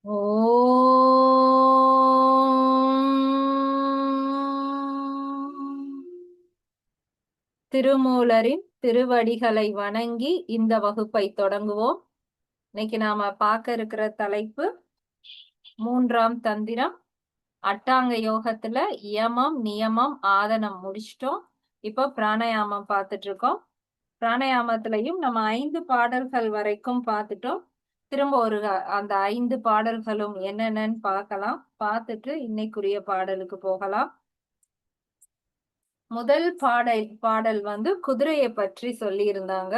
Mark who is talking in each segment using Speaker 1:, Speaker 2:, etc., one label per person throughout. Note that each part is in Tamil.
Speaker 1: ஓம் திருமூலரின் திருவடிகளை வணங்கி இந்த வகுப்பை தொடங்குவோம். இன்னைக்கு நாம பார்க்க இருக்கிற தலைப்பு 3ஆம் தந்திரம். அட்டாங்க யோகத்துல யமம் நியமம் ஆதனம் முடிச்சிட்டோம். இப்போ பிராணாயாமம் பார்த்துட்டு இருக்கோம். பிராணாயாமத்திலையும் நம்ம 5 பாடல்கள் வரைக்கும் பார்த்துட்டோம். திரும்ப அந்த 5 பாடல்களும் என்னென்னு பார்க்கலாம். பார்த்துட்டு இன்னைக்குரிய பாடலுக்கு போகலாம். முதல் பாடல் வந்து குதிரையை பற்றி சொல்லி இருந்தாங்க.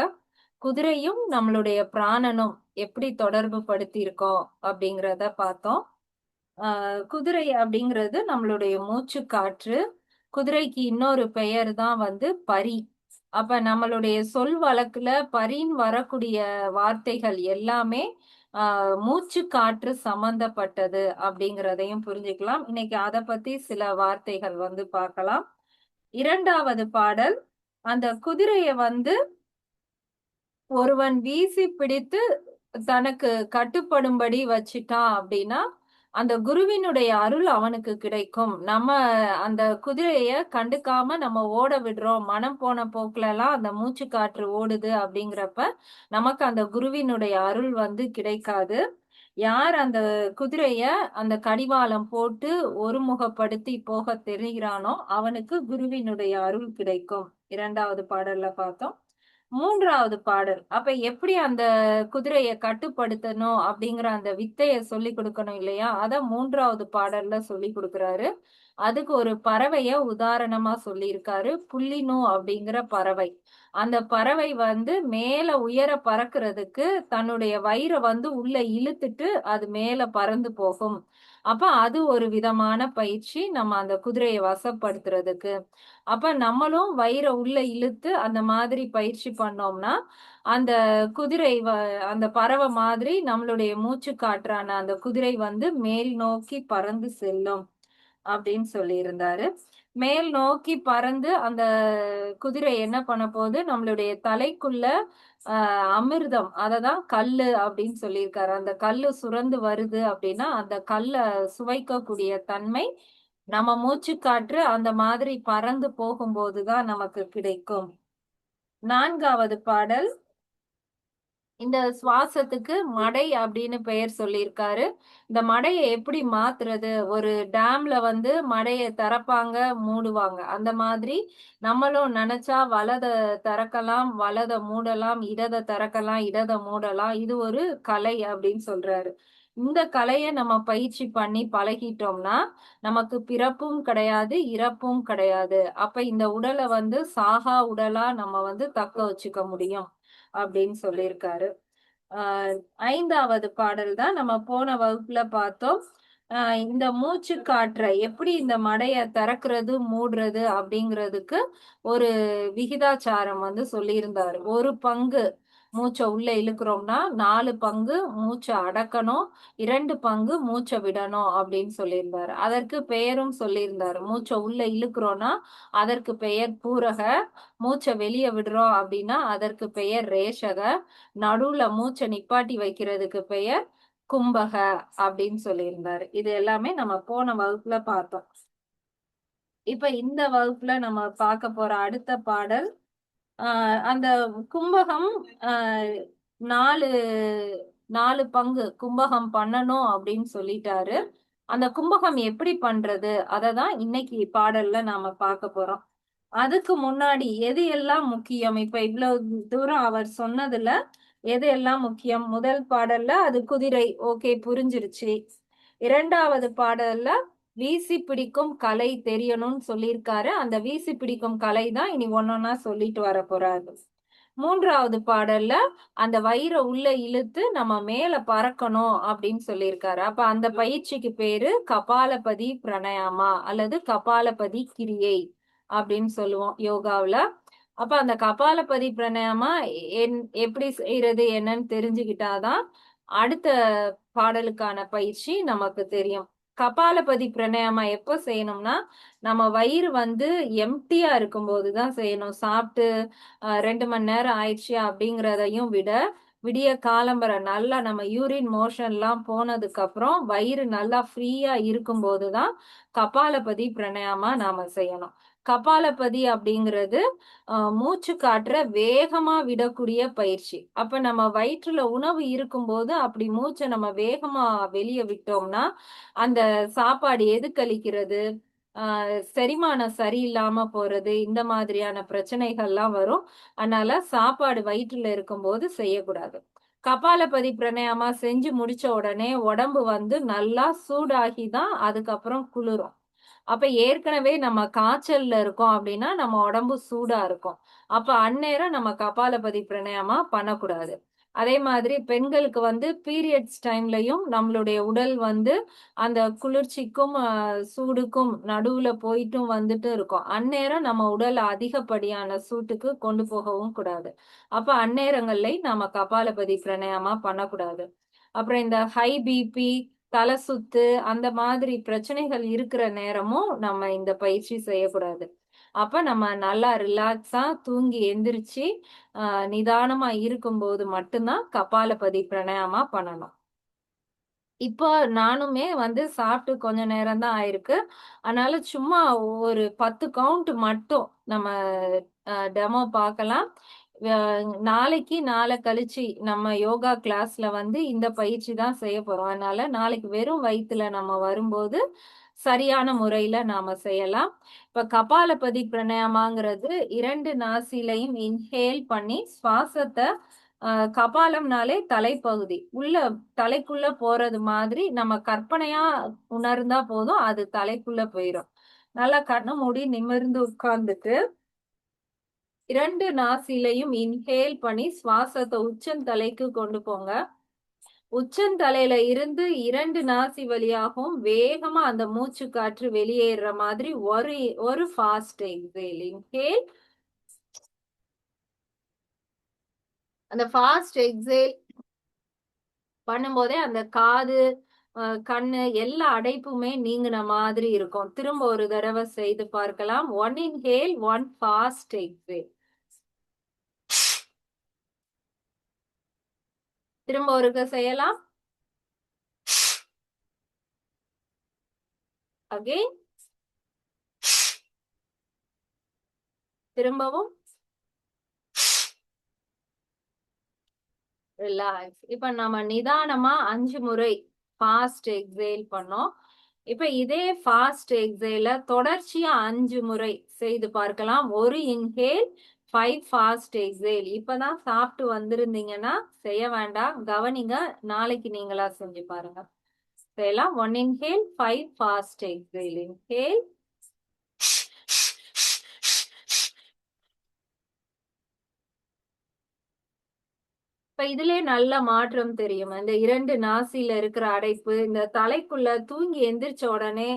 Speaker 1: குதிரையும் நம்மளுடைய பிராணனும் எப்படி தொடர்பு படுத்தி இருக்கோம் அப்படிங்கிறத பார்த்தோம். குதிரை அப்படிங்கிறது நம்மளுடைய மூச்சு காற்று. குதிரைக்கு இன்னொரு பெயர் தான் வந்து பரி. அப்ப நம்மளுடைய சொல் வழக்குல பரின்னு வரக்கூடிய வார்த்தைகள் எல்லாமே மூச்சு காற்று சம்பந்தப்பட்டது அப்படிங்கிறதையும் புரிஞ்சுக்கலாம். இன்னைக்கு அதை பத்தி சில வார்த்தைகள் வந்து பார்க்கலாம். 2வது பாடல், அந்த குதிரையை வந்து ஒருவன் வீசி பிடித்து தனக்கு கட்டுப்படும்படி வச்சிட்டான் அப்படின்னா அந்த குருவினுடைய அருள் அவனுக்கு கிடைக்கும். நம்ம அந்த குதிரைய கண்டுக்காம நம்ம ஓட விடுறோம், மனம் போன போக்குல எல்லாம் அந்த மூச்சு காற்று ஓடுது அப்படிங்கிறப்ப நமக்கு அந்த குருவினுடைய அருள் வந்து கிடைக்காது. யார் அந்த குதிரைய அந்த கடிவாளம் போட்டு ஒருமுகப்படுத்தி போக தெரிகிறானோ அவனுக்கு குருவினுடைய அருள் கிடைக்கும். 2வது பாடல்ல பார்த்தோம். 3வது பாடல், அப்ப எப்படி அந்த குதிரையை கட்டுப்படுத்தணும் அப்படிங்கிற அந்த வித்தைய சொல்லி கொடுக்கணும் இல்லையா? அத 3வது பாடல்ல சொல்லி கொடுக்கிறாரு. அதுக்கு ஒரு பறவைய உதாரணமா சொல்லியிருக்காரு. புள்ளினு அப்படிங்கிற பறவை. அந்த பறவை வந்து மேல உயர பறக்கிறதுக்கு தன்னுடைய வயிறை வந்து உள்ள இழுத்துட்டு அது மேல பறந்து போகும். அப்ப அது ஒரு விதமான பயிற்சி நம்ம அந்த குதிரையை வசப்படுத்துறதுக்கு. அப்ப நம்மளும் வயிறை உள்ள இழுத்து அந்த மாதிரி பயிற்சி பண்ணோம்னா அந்த குதிரை அந்த பறவை மாதிரி நம்மளுடைய மூச்சு காற்றான அந்த குதிரை வந்து மேல் நோக்கி பறந்து செல்லும் அப்படின்னு சொல்லி இருந்தாரு. மேல் நோக்கி பறந்து அந்த குதிரை என்ன பண்ண போகுது, நம்மளுடைய தலைக்குள்ள அமிர்தம், அததான் கல்லு அப்படின்னு சொல்லியிருக்காரு. அந்த கல்லு சுரந்து வருது அப்படின்னா அந்த கல்ல சுவைக்கக்கூடிய தன்மை நம்ம மூச்சு காற்று அந்த மாதிரி பறந்து போகும்போதுதான் நமக்கு கிடைக்கும். 4வது பாடல், இந்த சுவாசத்துக்கு மடை அப்படின்னு பெயர் சொல்லியிருக்காரு. இந்த மடையை எப்படி மாத்துறது? ஒரு டேம்ல வந்து மடையை திறப்பாங்க, மூடுவாங்க. அந்த மாதிரி நம்மளும் நினைச்சா வலத திறக்கலாம், வலத மூடலாம், இடத திறக்கலாம், இடத மூடலாம். இது ஒரு கலை அப்படின்னு சொல்றாரு. இந்த கலையை நம்ம பயிற்சி பண்ணி பழகிட்டோம்னா நமக்கு பிறப்பும் கிடையாது, இறப்பும் கிடையாது. அப்ப இந்த உடலை வந்து சாகா உடலா நம்ம வந்து தக்க வச்சுக்க முடியும் அப்படின்னு சொல்லியிருக்காரு. 5வது பாடல் தான் நம்ம போன வகுப்புல பார்த்தோம். இந்த மூச்சு காற்றை எப்படி இந்த மடைய திறக்கிறது மூடுறது அப்படிங்கிறதுக்கு ஒரு விகிதாச்சாரம் வந்து சொல்லியிருந்தாரு. 1 பங்கு மூச்சை உள்ள இழுக்கிறோம்னா 4 பங்கு மூச்சை அடக்கணும், 2 பங்கு மூச்சை விடணும் அப்படின்னு சொல்லியிருந்தாரு. அதற்கு பெயரும் சொல்லியிருந்தாரு. மூச்சை உள்ள இழுக்கிறோம்னா அதற்கு பெயர் பூரக, மூச்சை வெளியே விடுறோம் அப்படின்னா அதற்கு பெயர் ரேஷக, நடுவுல மூச்சை நிப்பாட்டி வைக்கிறதுக்கு பெயர் கும்பக அப்படின்னு சொல்லியிருந்தாரு. இது எல்லாமே நம்ம போன வகுப்புல பார்த்தோம். இப்ப இந்த வகுப்புல நம்ம பார்க்க போற அடுத்த பாடல், அந்த கும்பகம் 4 4 பங்கு கும்பகம் பண்ணணும் அப்படின்னு சொல்லிட்டாரு. அந்த கும்பகம் எப்படி பண்றது அததான் இன்னைக்கு பாடல்ல நாம பார்க்க போறோம். அதுக்கு முன்னாடி எது எல்லாம் முக்கியம்? இப்ப இவ்வளவு தூரம் அவர் சொன்னதுல எது எல்லாம் முக்கியம்? முதல் பாடல்ல அது குதிரை, ஓகே, புரிஞ்சிருச்சு. 2வது பாடல்ல வீசி பிடிக்கும் கலை தெரியணும்னு சொல்லியிருக்காரு. அந்த வீசி பிடிக்கும் கலை தான் இனி ஒன்னொன்னா சொல்லிட்டு வர போறாரு. 3வது பாடல்ல அந்த வயிறை உள்ள இழுத்து நம்ம மேல பறக்கணும் அப்படின்னு சொல்லியிருக்காரு. அப்ப அந்த பயிற்சிக்கு பேரு கபாலபதி பிரணயாமா அல்லது கபாலபதி கிரியை அப்படின்னு சொல்லுவோம் யோகாவுல. அப்ப அந்த கபாலபதி பிரணயாமா எப்படி செய்யறது என்னன்னு தெரிஞ்சுக்கிட்டாதான் அடுத்த பாடலுக்கான பயிற்சி நமக்கு தெரியும். கபாலபதி பிரணயாமா எப்போ செய்யணும்னா நம்ம வயிறு வந்து எம்டியா இருக்கும்போது தான் செய்யணும். சாப்பிட்டு 2 மணி நேரம் ஆயிடுச்சு அப்படிங்கிறதையும் விட விடிய காலம்பரை நல்லா நம்ம யூரின் மோஷன்லாம் போனதுக்கு அப்புறம் வயிறு நல்லா ஃப்ரீயா இருக்கும் போதுதான் கபாலபதி பிராணாயாமா நாம செய்யணும். கபாலபதி அப்படிங்கிறது மூச்சு காற்ற வேகமா விடக்கூடிய பயிற்சி. அப்ப நம்ம வயிற்றுல உணவு இருக்கும்போது அப்படி மூச்சை நம்ம வேகமா வெளியே விட்டோம்னா அந்த சாப்பாடு எதுக்களிக்கிறது, செரிமானம் சரியில்லாம போறது, இந்த மாதிரியான பிரச்சனைகள்லாம் வரும். அதனால சாப்பாடு வயிற்றுல இருக்கும்போது செய்யக்கூடாது. கபாலபதி பிராணாயாமா செஞ்சு முடிச்ச உடனே உடம்பு வந்து நல்லா சூடாகி தான் அதுக்கப்புறம் குளிரும். அப்ப ஏற்கனவே நம்ம காய்ச்சல்ல இருக்கோம் அப்படின்னா நம்ம உடம்பு சூடா இருக்கும். அப்ப அந்நேரம் நம்ம கபாலபதி பிராணாயாமா பண்ணக்கூடாது. அதே மாதிரி பெண்களுக்கு வந்து பீரியட்ஸ் டைம்லயும் நம்மளுடைய உடல் வந்து அந்த குளிர்ச்சிக்கும் சூடுக்கும் நடுவுல போயிட்டும் வந்துட்டு இருக்கும். அந்நேரம் நம்ம உடல் அதிகப்படியான சூட்டுக்கு கொண்டு போகவும் கூடாது. அப்ப அந்நேரங்கள்லயும் நம்ம கபாலபதி பிராணாயாமா பண்ணக்கூடாது. அப்புறம் இந்த ஹை பிபி, தலை சுத்து அந்த மாதிரி பிரச்சனைகள் இருக்கிற நேரமும் நம்ம இந்த பயிற்சி செய்யக்கூடாது. அப்ப நம்ம நல்லா ரிலாக்ஸா தூங்கி எந்திரிச்சு நிதானமா இருக்கும்போது மட்டும்தான் கபாலபதி பிராணாயாமா பண்ணணும். இப்போ நானுமே வந்து சாப்பிட்டு கொஞ்ச நேரம் தான் ஆயிருக்கு. அதனால சும்மா ஒரு 10 கவுண்ட் மட்டும் நம்ம டெமோ பார்க்கலாம். நாளைக்கு நாளை கழிச்சு நம்ம யோகா கிளாஸ்ல வந்து இந்த பயிற்சி தான் செய்ய போறோம். அதனால நாளைக்கு வெறும் வயித்துல நம்ம வரும்போது சரியான முறையில நாம செய்யலாம். இப்ப கபாலபதி பிராணாயாமாங்கிறது 2 நாசிலையும் இன்ஹேல் பண்ணி சுவாசத்தை கபாலம்னாலே தலைப்பகுதி உள்ள தலைக்குள்ள போறது மாதிரி நம்ம கற்பனையா உணர்ந்தா போதும், அது தலைக்குள்ள போயிரும். நல்லா கண்ணை மூடி நிமிர்ந்து உட்கார்ந்துட்டு 2 நாசிலையும் இன்ஹேல் பண்ணி சுவாசத்தை உச்சந்தலைக்கு கொண்டு போங்க. உச்சந்தலையில இருந்து 2 நாசி வழியாகவும் வேகமா அந்த மூச்சு காற்று வெளியேறுற மாதிரி ஒரு ஃபாஸ்ட் எக்ஸேல். இன்ஹேல். அந்த ஃபாஸ்ட் எக்ஸேல் பண்ணும்போதே அந்த காது, கண்ணு எல்லா அடைப்புமே நீங்கின மாதிரி இருக்கும். திரும்ப ஒரு தடவை செய்து பார்க்கலாம். 1 inhale, 1 fast exhale. திரும்ப ஒருக்க செய்யலாம். அகைன். திரும்பவும். ரிலாக்ஸ். இப்ப நம்ம நிதானமா 5 முறை ஃபாஸ்ட் எக்ஸேல் பண்ணோம். இப்ப இதே ஃபாஸ்ட் எக்ஸேல தொடர்ச்சியா 5 முறை செய்து பார்க்கலாம். ஒரு இன்ஹேல், 5 ஃபாஸ்ட் எக்ஸேல். இப்பதான் சாப்பிட்டு வந்திருந்தீங்கன்னா செய்ய வேண்டாம், கவனிங்க. நாளைக்கு நீங்களா செஞ்சு பாருங்க. செய்யலாம். 1 inhale, 5 fast exhale. Inhale. இப்ப இதுலயே நல்ல மாற்றம் தெரியும். இந்த 2 நாசில இருக்கிற அடைப்பு, இந்த தலைக்குள்ள தூங்கி எந்திரிச்ச உடனே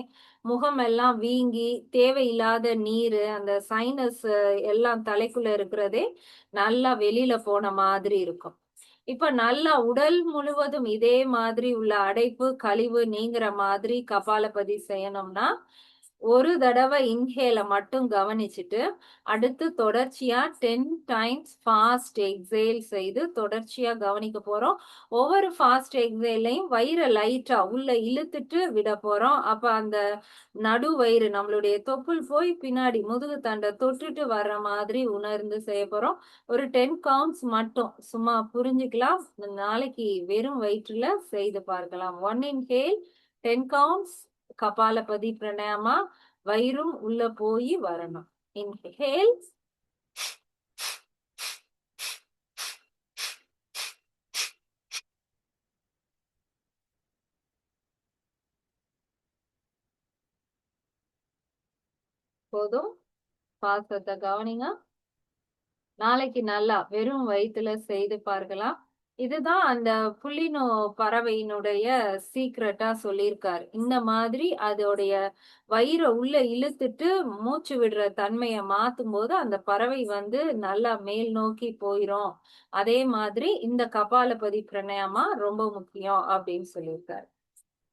Speaker 1: முகம் எல்லாம் வீங்கி தேவையில்லாத நீரு, அந்த சைனஸ் எல்லாம் தலைக்குள்ள இருக்கிறதே நல்லா வெளியில போன மாதிரி இருக்கும். இப்ப நல்லா உடல் முழுவதும் இதே மாதிரி உள்ள அடைப்பு, கழிவு நீங்கிற மாதிரி கபாலபதி செய்யணும்னா ஒரு தடவை இன்ஹேல மட்டும் கவனிச்சுட்டு அடுத்து தொடர்ச்சியா 10 டைம்ஸ் ஃபாஸ்ட் எக்ஸேல் செய்து தொடர்ச்சியா கவனிக்க போறோம். ஒவ்வொரு ஃபாஸ்ட் எக்ஸேலையும் வயிறை லைட்டா உள்ள இழுத்துட்டு விட போறோம். அப்ப அந்த நடு வயிறு நம்மளுடைய தொப்புள் போய் பின்னாடி முதுகு தண்டை தொட்டுட்டு வர்ற மாதிரி உணர்ந்து செய்ய போறோம். ஒரு 10 கவுண்ட்ஸ் மட்டும் சும்மா புரிஞ்சுக்கலாம். நாளைக்கு வெறும் வயிற்றுல செய்து பார்க்கலாம். 1 inhale, 10 counts கபாலபதி பிராணாயாமா. வயிறும் உள்ள போய் வரணும். இன்ஹேல். போதும். சுவாசத்தை கவனிங்க. நாளைக்கு நல்லா வெறும் வயிற்றுல செய்து பார்க்கலாம். இதுதான் அந்த புள்ளினோ பறவையினுடைய சீக்ரெட்டா சொல்லியிருக்காரு. இந்த மாதிரி அதோடைய வயிறை உள்ள இழுத்துட்டு மூச்சு விடுற தன்மையை மாத்தும் போது அந்த பறவை வந்து நல்லா மேல் நோக்கி போயிரும். அதே மாதிரி இந்த கபாலபதி பிராணாயாமா ரொம்ப முக்கியம் அப்படின்னு சொல்லியிருக்காரு.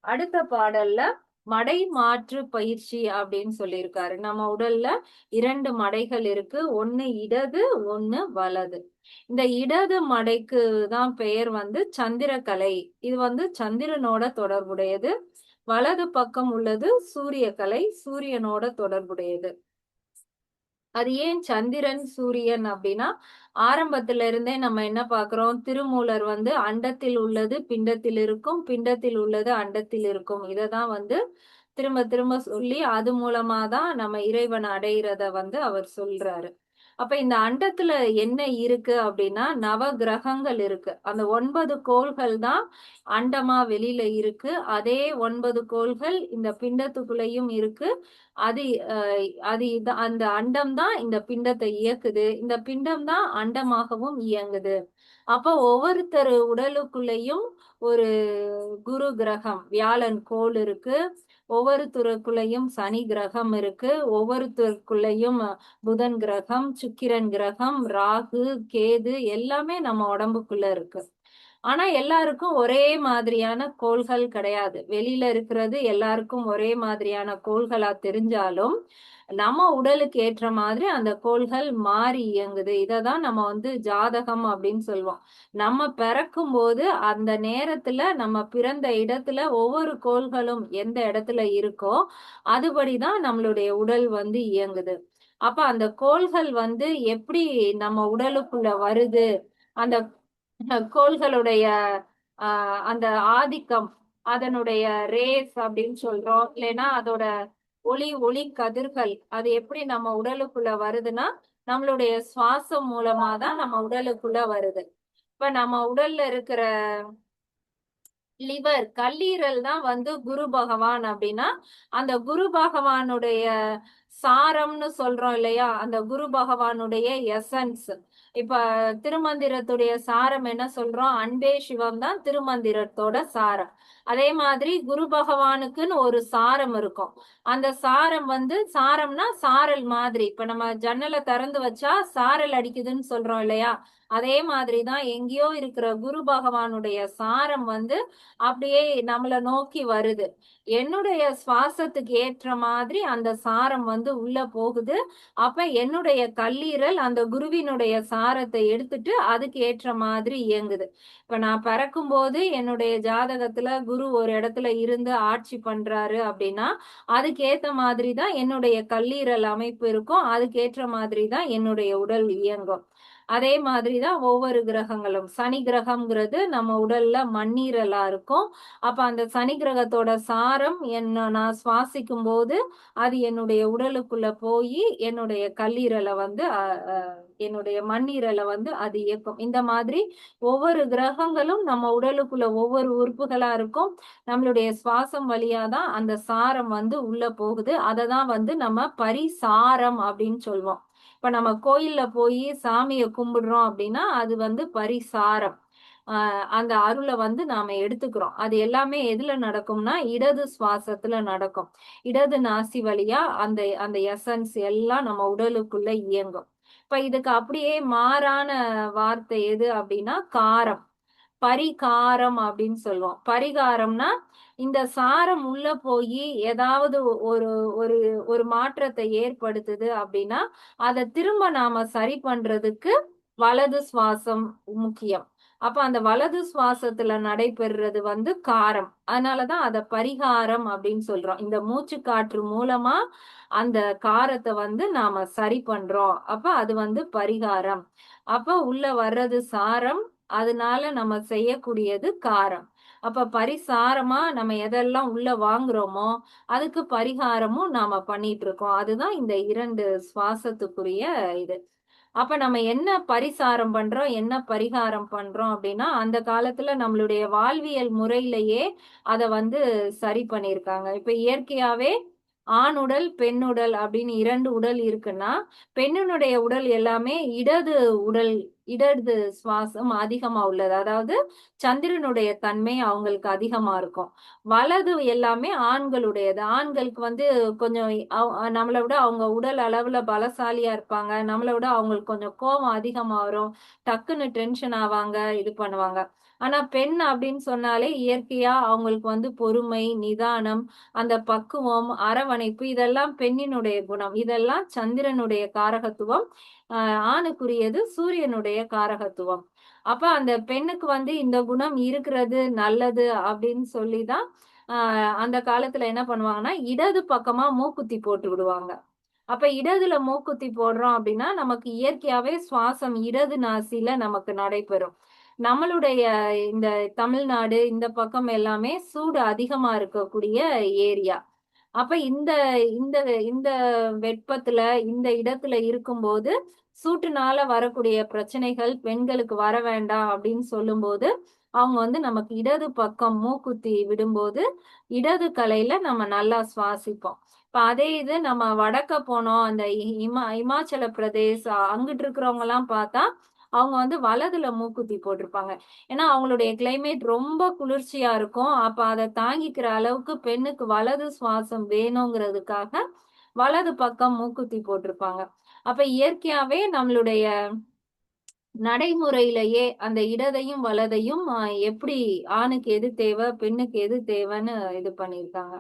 Speaker 1: அடுத்த பாடல்ல மடை மாற்று பயிற்சி அப்படின்னு சொல்லியிருக்காரு. நம்ம உடல்ல 2 மடைகள் இருக்கு. ஒண்ணு இடது, ஒண்ணு வலது. இந்த இடது மடைக்கு தான் பெயர் வந்து சந்திரக்கலை. இது வந்து சந்திரனோட தொடர்புடையது. வலது பக்கம் உள்ளது சூரியக்கலை, சூரியனோட தொடர்புடையது. அது ஏன் சந்திரன், சூரியன் அப்படின்னா, ஆரம்பத்துல இருந்தே நம்ம என்ன பார்க்கிறோம்? திருமூலர் வந்து அண்டத்தில் உள்ளது பிண்டத்தில் இருக்கும், பிண்டத்தில் உள்ளது அண்டத்தில் இருக்கும். இததான் வந்து திரும்ப திரும்ப சொல்லி, அது மூலமா தான் நம்ம இறைவன அடையிறத வந்து அவர் சொல்றாரு. அப்ப இந்த அண்டத்துல என்ன இருக்கு அப்படின்னா, நவ கிரகங்கள் இருக்கு. அந்த 9 கோள்கள் தான் அண்டமா வெளியில இருக்கு. அதே 9 கோள்கள் இந்த பிண்டத்துக்குள்ளேயும் இருக்கு. அது அ அது அந்த அண்டம் தான் இந்த பிண்டத்தை இயக்குது. இந்த பிண்டம் தான் அண்டமாகவும் இயங்குது. அப்ப ஒவ்வொருத்தர் உடலுக்குள்ளேயும் ஒரு குரு கிரகம், வியாழன் கோள் இருக்கு. ஒவ்வொருத்தருக்குள்ளேயும் சனி கிரகம் இருக்கு. ஒவ்வொருத்தருக்குள்ளேயும் புதன் கிரகம், சுக்கிரன் கிரகம், ராகு, கேது எல்லாமே நம்ம உடம்புக்குள்ள இருக்கு. ஆனா எல்லாருக்கும் ஒரே மாதிரியான கோள்கள் கிடையாது. வெளியில இருக்கிறது எல்லாருக்கும் ஒரே மாதிரியான கோள்களா தெரிஞ்சாலும், நம்ம உடலுக்கு ஏற்ற மாதிரி அந்த கோள்கள் மாறி இயங்குது. இததான் நம்ம வந்து ஜாதகம் அப்படின்னு சொல்வோம். நம்ம பிறக்கும்போது அந்த நேரத்துல நம்ம பிறந்த இடத்துல ஒவ்வொரு கோள்களும் எந்த இடத்துல இருக்கோ, அதுபடிதான் நம்மளுடைய உடல் வந்து இயங்குது. அப்ப அந்த கோள்கள் வந்து எப்படி நம்ம உடலுக்குள்ள வருது? அந்த கோள்களுடைய அந்த ஆதிக்கம், அதனுடைய ரேஸ் அப்படின்னு சொல்றோம். இல்லைன்னா அதோட ஒளி கதிர்கள் அது எப்படி நம்ம உடலுக்குள்ள வருதுன்னா, நம்மளுடைய சுவாசம் மூலமா தான் நம்ம உடலுக்குள்ள வருது. இப்ப நம்ம உடல்ல இருக்கிற லிவர், கல்லீரல் தான் வந்து குரு பகவான் அப்படின்னா, அந்த குரு பகவானுடைய சாரம்னு சொல்றோம் இல்லையா? அந்த குரு பகவானுடைய எசன்ஸ். இப்ப திருமந்திரத்துடைய சாரம் என்ன சொல்றோம்? அன்பே சிவம் தான் திருமந்திரத்தோட சாரம். அதே மாதிரி குரு பகவானுக்குன்னு ஒரு சாரம் இருக்கும். அந்த சாரம் வந்து சாரம்னா சாரல் மாதிரி. இப்ப நம்ம ஜன்னல திறந்து வச்சா சாரல் அடிக்குதுன்னு சொல்றோம் இல்லையா? அதே மாதிரி தான் எங்கேயோ இருக்கிற குரு பகவானுடைய சாரம் வந்து அப்படியே நம்மள நோக்கி வருது. என்னுடைய சுவாசத்துக்கு ஏற்ற மாதிரி அந்த சாரம் வந்து உள்ள போகுது. அப்ப என்னுடைய கல்லீரல் அந்த குருவினுடைய சாரத்தை எடுத்துட்டு அதுக்கு ஏற்ற மாதிரி இயங்குது. இப்ப நான் பிறக்கும்போது என்னுடைய ஜாதகத்துல குரு ஒரு இடத்துல இருந்து ஆட்சி பண்றாரு அப்படின்னா, அதுக்கு ஏத்த மாதிரி தான் என்னுடைய கல்லீரல் அமைப்பு இருக்கும். அதுக்கு ஏற்ற மாதிரி தான் என்னுடைய உடல் இயங்கும். அதே மாதிரி தான் ஒவ்வொரு கிரகங்களும். சனி கிரகம்ங்கிறது நம்ம உடல்ல மண்ணீரலா இருக்கும். அப்ப அந்த சனி கிரகத்தோட சாரம் நான் சுவாசிக்கும்போது, அது என்னுடைய உடலுக்குள்ள போயி, என்னுடைய கல்லீரல வந்து அ அ என்னுடைய மண்ணீரல வந்து அது இயக்கும். இந்த மாதிரி ஒவ்வொரு கிரகங்களும் நம்ம உடலுக்குள்ள ஒவ்வொரு உறுப்புகளா இருக்கும். நம்மளுடைய சுவாசம் வழியா தான் அந்த சாரம் வந்து உள்ள போகுது. அததான் வந்து நம்ம பரிசாரம் அப்படின்னு சொல்வோம். இப்ப நம்ம கோயில்ல போயி சாமிய கும்பிடுறோம் அப்படின்னா, அது வந்து பரிசாரம். அந்த அருள வந்து நாம எடுத்துக்கிறோம். அது எல்லாமே எதுல நடக்கும்னா, இடது சுவாசத்துல நடக்கும். இடது நாசி வழியா அந்த அந்த எசன்ஸ் எல்லாம் நம்ம உடலுக்குள்ள இயங்கும். இப்ப இதுக்கு அப்படியே மாறான வார்த்தை எது அப்படின்னா, காரம். பரிகாரம் அப்படின்னு சொல்லுவோம். பரிகாரம்னா, இந்த சாரம் உள்ள போயி ஏதாவது ஒரு ஒரு ஒரு மாற்றத்தை ஏற்படுத்துது அப்படின்னா, அத திரும்ப நாம சரி பண்றதுக்கு வலது சுவாசம் முக்கியம். அப்ப அந்த வலது சுவாசத்துல நடைபெறுறது வந்து காரம். அதனால தான் அத பரிகாரம் அப்படின்னு சொல்றோம். இந்த மூச்சு காற்று மூலமா அந்த காரத்த வந்து நாம சரி பண்றோம். அப்ப அது வந்து பரிகாரம். அப்ப உள்ள வர்றது சாரம். அதனால நம்ம செய்யக்கூடியது காரம். அப்ப பரிசாரமா நம்ம எதெல்லாம் உள்ள வாங்குறோமோ, அதுக்கு பரிகாரமும் நாம பண்ணிட்டு இருக்கோம். அதுதான் இந்த 2 சுவாசத்துக்குரிய இது. அப்ப நம்ம என்ன பரிசாரம் பண்றோம், என்ன பரிகாரம் பண்றோம் அப்படின்னா, அந்த காலத்துல நம்மளுடைய வாழ்வியல் முறையிலேயே அத வந்து சரி பண்ணியிருக்காங்க. இப்ப இயற்கையாவே ஆண் உடல், பெண் உடல் அப்படின்னு 2 உடல் இருக்குன்னா, பெண்ணினுடைய உடல் எல்லாமே உடல் இடது சுவாசம் அதிகமா உள்ளது. அதாவது சந்திரனுடைய தன்மை அவங்களுக்கு அதிகமா இருக்கும். வலது எல்லாமே ஆண்களுடையது. ஆண்களுக்கு வந்து கொஞ்சம் நம்மள விட அவங்க உடல் அளவுல பலசாலியா இருப்பாங்க. நம்மள விட அவங்களுக்கு கொஞ்சம் கோவம் அதிகமா வரும். டக்குன்னு டென்ஷன் ஆவாங்க, இது பண்ணுவாங்க. ஆனா பெண் அப்படின்னு சொன்னாலே இயற்கையா அவங்களுக்கு வந்து பொறுமை, நிதானம், அந்த பக்குவம், அரவணைப்பு இதெல்லாம் பெண்ணினுடைய குணம். இதெல்லாம் சந்திரனுடைய காரகத்துவம். அ ஆணுக்குரியது சூரியனுடைய காரகத்துவம். அப்ப அந்த பெண்ணுக்கு வந்து இந்த குணம் இருக்கிறது நல்லது அப்படின்னு சொல்லி தான், அ அந்த காலத்துல என்ன பண்ணுவாங்கன்னா, இடது பக்கமா மூக்குத்தி போட்டு விடுவாங்க. அப்ப இடதுல மூக்குத்தி போடுறோம் அப்படின்னா, நமக்கு இயற்கையாவே சுவாசம் இடது நாசியில நமக்கு நடைபெறும். நம்மளுடைய இந்த தமிழ்நாடு, இந்த பக்கம் எல்லாமே சூடு அதிகமா இருக்கக்கூடிய ஏரியா. அப்ப இந்த இந்த இந்த வெப்பத்துல, இந்த இடத்துல இருக்கும்போது, சூட்டுனால வரக்கூடிய பிரச்சனைகள் பெண்களுக்கு வர வேண்டாம் அப்படின்னு சொல்லும்போது, அவங்க வந்து நமக்கு இடது பக்கம் மூக்குத்தி விடும்போது, இடது கலையில நம்ம நல்லா சுவாசிப்போம். இப்ப அதே இது நம்ம வடக்க போனோம், அந்த இமாச்சல பிரதேஷ் அங்கிட்டு இருக்கிறவங்கலாம் பார்த்தா, அவங்க வந்து வலதுல மூக்குத்தி போட்டிருப்பாங்க. ஏன்னா, அவங்களுடைய கிளைமேட் ரொம்ப குளிர்ச்சியா இருக்கும். அப்ப அத தாங்கிக்கிற அளவுக்கு பெண்ணுக்கு வலது சுவாசம் வேணுங்கிறதுக்காக, வலது பக்கம் மூக்குத்தி போட்டிருப்பாங்க. அப்ப இயற்கையாவே நம்மளுடைய நடைமுறையிலேயே அந்த இடதையும், வலதையும் எப்படி ஆணுக்கு எது தேவை, பெண்ணுக்கு எது தேவைன்னு இது பண்ணியிருக்காங்க.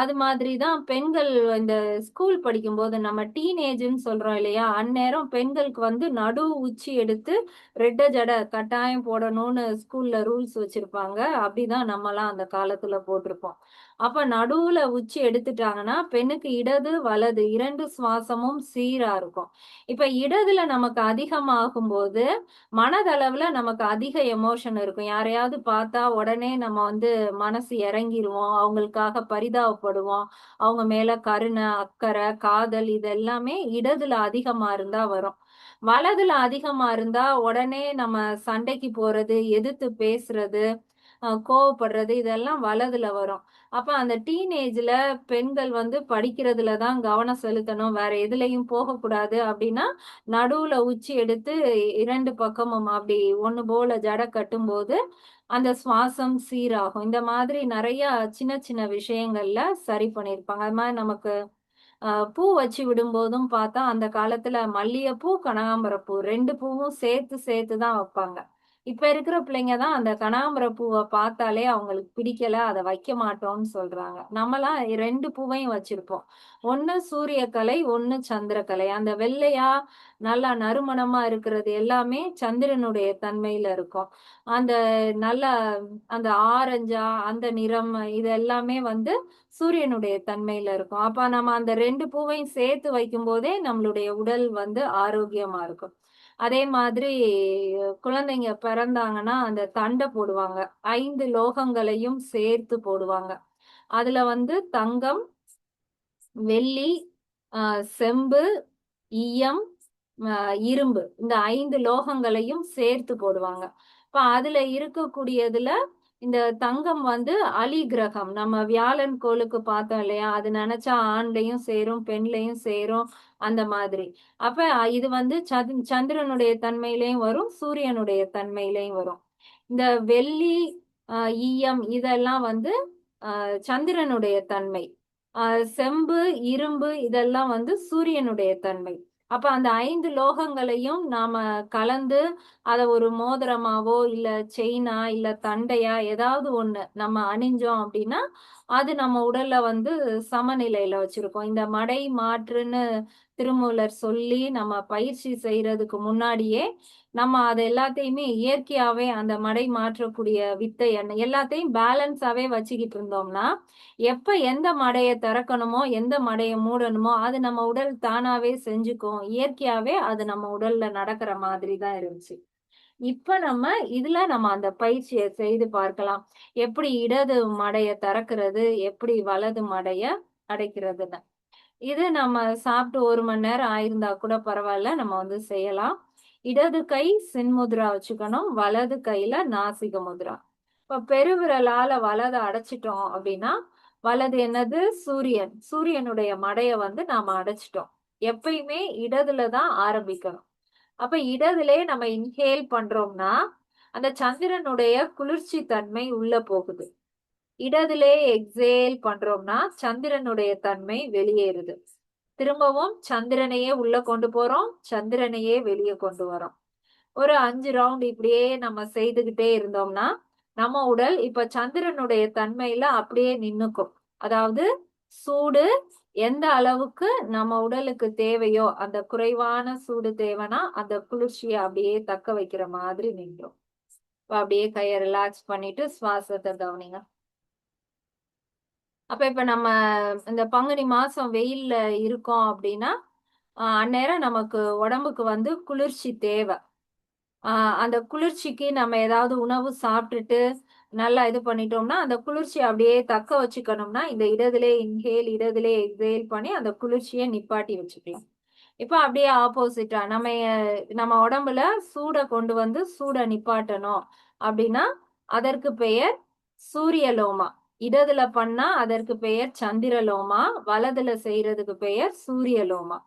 Speaker 1: அது மாதிரி தான் பெண்கள் இந்த ஸ்கூல் படிக்கும்போது நம்ம டீனேஜ்ன்னு சொல்றோம் இல்லையா? அந்நேரம் பெண்களுக்கு வந்து நடு உச்சி எடுத்து ரெட்ட ஜடை கட்டாயம் போடணும்னு ஸ்கூல்ல ரூல்ஸ் வச்சிருப்பாங்க. அப்படிதான் நம்மலாம் அந்த காலத்துல போட்டிருப்போம். அப்ப நடுவுல உச்சி எடுத்துட்டாங்கன்னா, பெண்ணுக்கு இடது, வலது 2 சுவாசமும் சீரா இருக்கும். இப்ப இடதுல நமக்கு அதிகமாகும்போது, மனதளவுல நமக்கு அதிக எமோஷன் இருக்கும். யாரையாவது பார்த்தா உடனே நம்ம வந்து மனசு இறங்கிருவோம். அவங்களுக்காக பரிதாபப்படுவோம். அவங்க மேல கருணை, அக்கறை, காதல் இது எல்லாமே இடதுல அதிகமா இருந்தா வரும். வலதுல அதிகமா இருந்தா உடனே நம்ம சண்டைக்கு போறது, எதிர்த்து பேசுறது, கோவப்படுறது இதெல்லாம் வலதுல வரும். அப்ப அந்த டீனேஜ்ல பெண்கள் வந்து படிக்கிறதுல தான் கவனம் செலுத்தணும். வேற எதுலயும் போகக்கூடாது அப்டின்னா, நடுவுல உச்சி எடுத்து 2 பக்கமும் அப்படி ஒண்ணு போல ஜட கட்டும்போது, அந்த சுவாசம் சீராகும். இந்த மாதிரி நெறைய சின்ன சின்ன விஷயங்கள்ல சரி பண்ணியிருப்பாங்க. அது மாரி நமக்கு பூ வச்சு விடும்போதும் பார்த்தா, அந்த காலத்துல மல்லிகைப்பூ, கனகாம்பரம் பூ 2 பூவும் சேர்த்து சேர்த்து தான் வப்பாங்க. இப்ப இருக்கிற பிள்ளைங்க தான் அந்த கனகாம்பரம் பூவ பார்த்தாலே அவங்களுக்கு பிடிக்கல, அத வைக்க மாட்டோம்ன்னு சொல்றாங்க. நம்மலாம் 2 பூவையும் வச்சிருப்போம். ஒண்ணு சூரியகலை, ஒண்ணு சந்திரகலை. அந்த வெள்ளையா நல்லா நறுமணமா இருக்கிறது எல்லாமே சந்திரனுடைய தன்மையில இருக்கும். அந்த நல்லா அந்த ஆரஞ்சா அந்த நிறம் இது எல்லாமே வந்து சூரியனுடைய தன்மையில இருக்கும். அப்ப நம்ம அந்த 2 பூவையும் சேர்த்து வைக்கும்போதே நம்மளுடைய உடல் வந்து ஆரோக்கியமா இருக்கும். அதே மாதிரி குழந்தைங்க பிறந்தாங்கன்னா, அந்த தண்ட போடுவாங்க. 5 லோகங்களையும் சேர்த்து போடுவாங்க. அதுல வந்து தங்கம், வெள்ளி, அ செம்பு, ஈயம், அ இரும்பு. இந்த 5 லோகங்களையும் சேர்த்து போடுவாங்க. இப்ப அதுல இருக்கக்கூடியதுல இந்த தங்கம் வந்து அலி கிரகம். நம்ம வியாழன் கோளுக்கு பார்த்தோம் இல்லையா? அது நெனச்சா ஆண்லயும் சேரும், பெண்லயும் சேரும் அந்த மாதிரி. அப்ப இது வந்து சந்திரனுடைய தன்மையிலயும் வரும், சூரியனுடைய தன்மையிலயும் வரும். இந்த வெள்ளி, அ ஈயம் இதெல்லாம் வந்து சந்திரனுடைய தன்மை. அ செம்பு, இரும்பு இதெல்லாம் வந்து சூரியனுடைய தன்மை. அப்ப அந்த 5 லோகங்களையும் நாம கலந்து, அத ஒரு மோதிரமாவோ, இல்ல செயினா, இல்ல தண்டையா ஏதாவது ஒண்ணு நம்ம அணிஞ்சோம் அப்டின்னா, அது நம்ம உடல்ல வந்து சமநிலையில வச்சிருக்கும். இந்த மடை மாற்றுன்னு திருமூலர் சொல்லி, நம்ம பயிற்சி செய்றதுக்கு முன்னாடியே, நம்ம அத எல்லாத்தையுமே இயற்கையாவே அந்த மடை மாற்றக்கூடிய வித்தை எல்லாத்தையும் பேலன்ஸாவே வச்சுக்கிட்டு இருந்தோம்னா, எப்ப எந்த மடைய திறக்கணுமோ, எந்த மடைய மூடணுமோ, அது நம்ம உடல் தானாவே செஞ்சுக்கும். இயற்கையாவே அது நம்ம உடல்ல நடக்கிற மாதிரி தான் இருந்துச்சு. இப்ப நம்ம அந்த பயிற்சிய செய்து பார்க்கலாம். எப்படி இடது மடைய திறக்கிறது, எப்படி வலது மடைய அடைக்கிறதுன்னு. இது நம்ம சாப்பிட்டு 1 மணி நேரம் ஆயிருந்தா கூட பரவால்ல. நம்ம வந்து செய்யலாம். இடது கை சின்முத்ரா வச்சுக்கணும். வலது கையில நாசிக முத்ரா. இப்ப பெருவிரலால வலத அடைச்சிட்டோம் அப்படின்னா, வலது என்னது? சூரியன். சூரியனுடைய மடைய வந்து நாம அடைச்சிட்டோம். எப்பயுமே இடதுல தான் ஆரம்பிக்கணும். அப்ப இடதுலே நம்ம இன்ஹேல் பண்றோம்னா, அந்த சந்திரனுடைய குளிர்ச்சி தன்மை உள்ள போகுது. இடதிலே எக்ஸேல் பண்றோம்னா, சந்திரனுடைய தன்மை வெளியேறுது. திரும்பவும் சந்திரனையே உள்ள கொண்டு போறோம். சந்திரனையே வெளிய கொண்டு வரோம். ஒரு 5 ரவுண்ட் இப்படியே நம்ம செய்துகிட்டே இருந்தோம்னா நம்ம உடல் இப்ப சந்திரனுடைய தன்மையில அப்படியே நின்னுக்கும். அதாவது சூடு எந்த அளவுக்கு நம்ம உடலுக்கு தேவையோ அந்த குறைவான சூடு தேவைன்னா அந்த குளிர்ச்சியை அப்படியே தக்க வைக்கிற மாதிரி நின்றோம். அப்படியே கையை ரிலாக்ஸ் பண்ணிட்டு சுவாசத்தை கவனிங்க. அப்ப இப்ப நம்ம இந்த பங்குனி மாசம் வெயில்ல இருக்கோம் அப்படின்னா அந்நேரம் நமக்கு உடம்புக்கு வந்து குளிர்ச்சி தேவை. அந்த குளிர்ச்சிக்கு நம்ம ஏதாவது உணவு சாப்பிட்டுட்டு நல்லா இது பண்ணிட்டோம்னா அந்த குளிர்ச்சி அப்படியே தக்க வச்சுக்கணும்னா இந்த இடதுலே இன்ஹேல் இடதுலே எக்ஸேல் பண்ணி அந்த குளிர்ச்சியை நிப்பாட்டி வச்சுக்கலாம். இப்ப அப்படியே ஆப்போசிட்டா நம்ம உடம்புல சூட கொண்டு வந்து சூட நிப்பாட்டணும் அப்படின்னா அதற்கு பெயர் சூரியலோமா. இடதுல பண்ணா அதற்கு பெயர் சந்திரலோமா, வலதுல செய்யறதுக்கு பெயர் சூரியலோமா.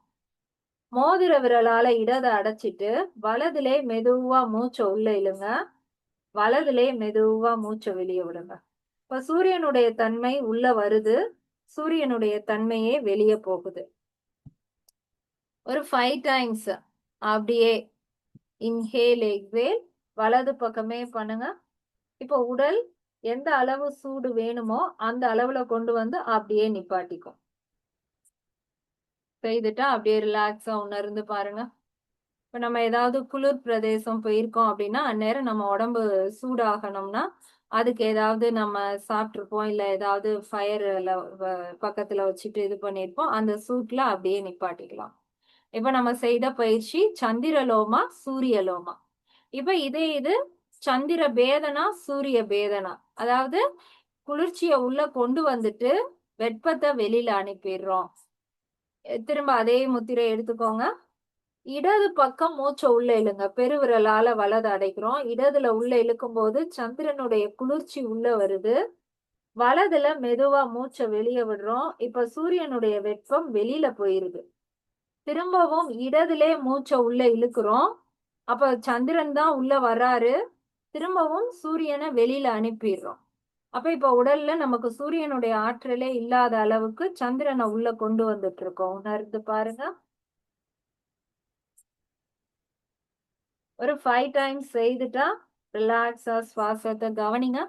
Speaker 1: மோதிர விரலால இடதை அடைச்சிட்டு வலதுலே மெதுவா மூச்சை உள்ள இழுங்க, வலதுலே மெதுவா மூச்சை வெளியே விடுங்க. இப்ப சூரியனுடைய தன்மை உள்ள வருது, சூரியனுடைய தன்மையே வெளியே போகுது. ஒரு 5 டைம்ஸ் அப்படியே இன்ஹேல் எக்ஸேல் வலது பக்கமே பண்ணுங்க. இப்போ உடல் எந்த அளவு சூடு வேணுமோ அந்த அளவுல கொண்டு வந்து அப்படியே நிப்பாட்டிக்கும். செய்துட்டா அப்படியே ரிலாக்ஸா உணர்ந்து பாருங்க. இப்ப நம்ம ஏதாவது குளிர் பிரதேசம் போயிருக்கோம் அப்படின்னா அந்நேரம் நம்ம உடம்பு சூடாகணும்னா அதுக்கு ஏதாவது நம்ம சாப்பிட்டுருப்போம் இல்ல ஏதாவது ஃபயர்ல பக்கத்துல வச்சுட்டு இது பண்ணிருப்போம். அந்த சூட்ல அப்படியே நிப்பாட்டிக்கலாம். இப்ப நம்ம செய்த பயிற்சி சந்திரலோமா சூரியலோமா. இப்ப இது சந்திர பேதனா சூரிய பேதனா. அதாவது குளிர்ச்சிய உள்ள கொண்டு வந்துட்டு வெப்பத்தை வெளியில அனுப்பிடுறோம். திரும்ப அதே முத்திரை எடுத்துக்கோங்க. இடது பக்கம் மூச்சை உள்ள இழுங்க. பெருவிரலால வலது அடைக்கிறோம். இடதுல உள்ள இழுக்கும் போது சந்திரனுடைய குளிர்ச்சி உள்ள வருது. வலதுல மெதுவா மூச்சை வெளியே விடுறோம். இப்ப சூரியனுடைய வெப்பம் வெளியில போயிருது. திரும்பவும் இடதுலே மூச்சை உள்ள இழுக்கிறோம். அப்ப சந்திரன் தான் உள்ள வர்றாரு. திரும்பவும் சூரியனை வெளியில அனுப்பிடுறோம். அப்ப இப்ப உடல்ல நமக்கு சூரியனுடைய ஆற்றலே இல்லாத அளவுக்கு சந்திரனை உள்ள கொண்டு வந்துட்டு இருக்கோம். உணர்ந்து பாருங்க. ஒரு 5 டைம்ஸ் செய்துட்டா ரிலாக்ஸா சுவாசத்தை கவனிங்க.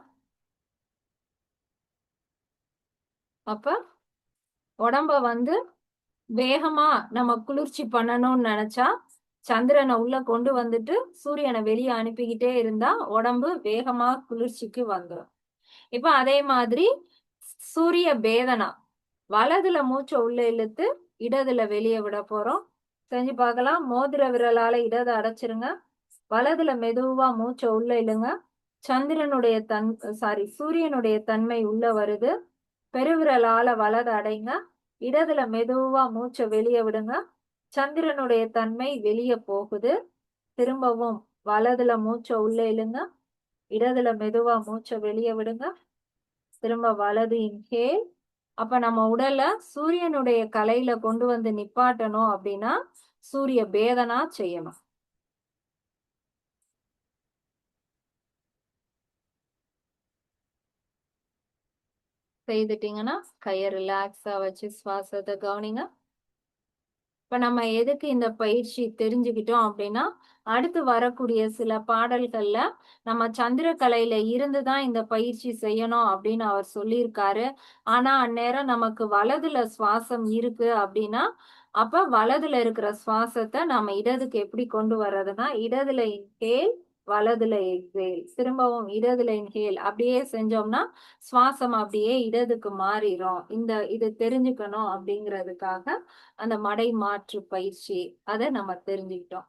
Speaker 1: அப்ப உடம்ப வந்து வேகமா நம்ம குளிர்ச்சி பண்ணணும்னு நினைச்சா சந்திரனை உள்ள கொண்டு வந்துட்டு சூரியனை வெளியே அனுப்பிக்கிட்டே இருந்தா உடம்பு வேகமா குளிர்ச்சிக்கு வந்துடும். இப்ப அதே மாதிரி சூரிய பேதனா வலதுல மூச்சை உள்ள இழுத்து இடதுல வெளியே விட போறோம். செஞ்சு பார்க்கலாம். மோதிர விரலால இடதை அடைச்சிருங்க. வலதுல மெதுவா மூச்சை உள்ள இழுங்க. சந்திரனுடைய சூரியனுடைய தன்மை உள்ள வருது. பெருவிரலால வலது அடைங்க. இடதுல மெதுவா மூச்சை வெளியே விடுங்க. சந்திரனுடைய தன்மை வெளியே போகுது. திரும்பவும் வலதுல மூச்சை உள்ள இழுங்க. இடதுல மெதுவா மூச்சை வெளியே விடுங்க. திரும்ப வலது இன்ஹேல். அப்ப நம்ம உடல்ல சூரியனுடைய கலையில கொண்டு வந்து நிப்பாட்டணும் அப்படின்னா சூரிய பேதனா செய்யணும். செய்துட்டீங்கன்னா கைய ரிலாக்ஸா வச்சு சுவாசத்தை கவனிங்க. இப்ப நம்ம எதுக்கு இந்த பயிற்சி தெரிஞ்சுக்கிட்டோம் அப்படின்னா அடுத்து வரக்கூடிய சில பாடல்கள்ல நம்ம சந்திரக்கலையில இருந்துதான் இந்த பயிற்சி செய்யணும் அப்படின்னு அவர் சொல்லியிருக்காரு. ஆனா அந்நேரம் நமக்கு வலதுல சுவாசம் இருக்கு அப்படின்னா அப்ப வலதுல இருக்கிற சுவாசத்தை நம்ம இடதுக்கு எப்படி கொண்டு வர்றதுன்னா இடதுல இன்ஹேல் வலதுல எக்ஸேல். திரும்பவும் இடதுல இன்ஹேல் அப்படியே செஞ்சோம்னா சுவாசம் அப்படியே இடதுக்கு மாறிடும். இது தெரிஞ்சுக்கணும் அப்படிங்கிறதுக்காக அந்த மடை மாற்று பயிற்சி அதை நம்ம தெரிஞ்சுக்கிட்டோம்.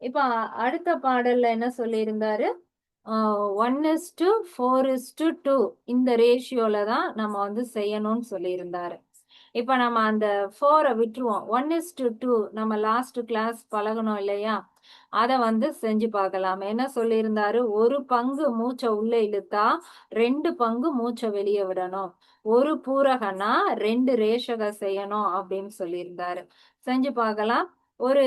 Speaker 1: இப்ப அடுத்த பாடல்ல என்ன சொல்லியிருந்தாரு? 1:4:2 இந்த ரேஷியோல தான் நம்ம வந்து செய்யணும்னு சொல்லியிருந்தாரு. இப்ப நம்ம அந்த 4 விட்டுருவோம். 1:2 நம்ம லாஸ்ட் கிளாஸ் பழகணும் இல்லையா? அத வந்து செஞ்சு பார்க்கலாம். என்ன சொல்லியிருந்தாரு? ஒரு பங்கு மூச்சை உள்ள இழுத்தா 2 பங்கு மூச்சை வெளியே விடணும். ஒரு பூரகனா 2 ரேஷக செய்யணும் அப்படின்னு சொல்லியிருந்தாரு. செஞ்சு பார்க்கலாம். ஒரு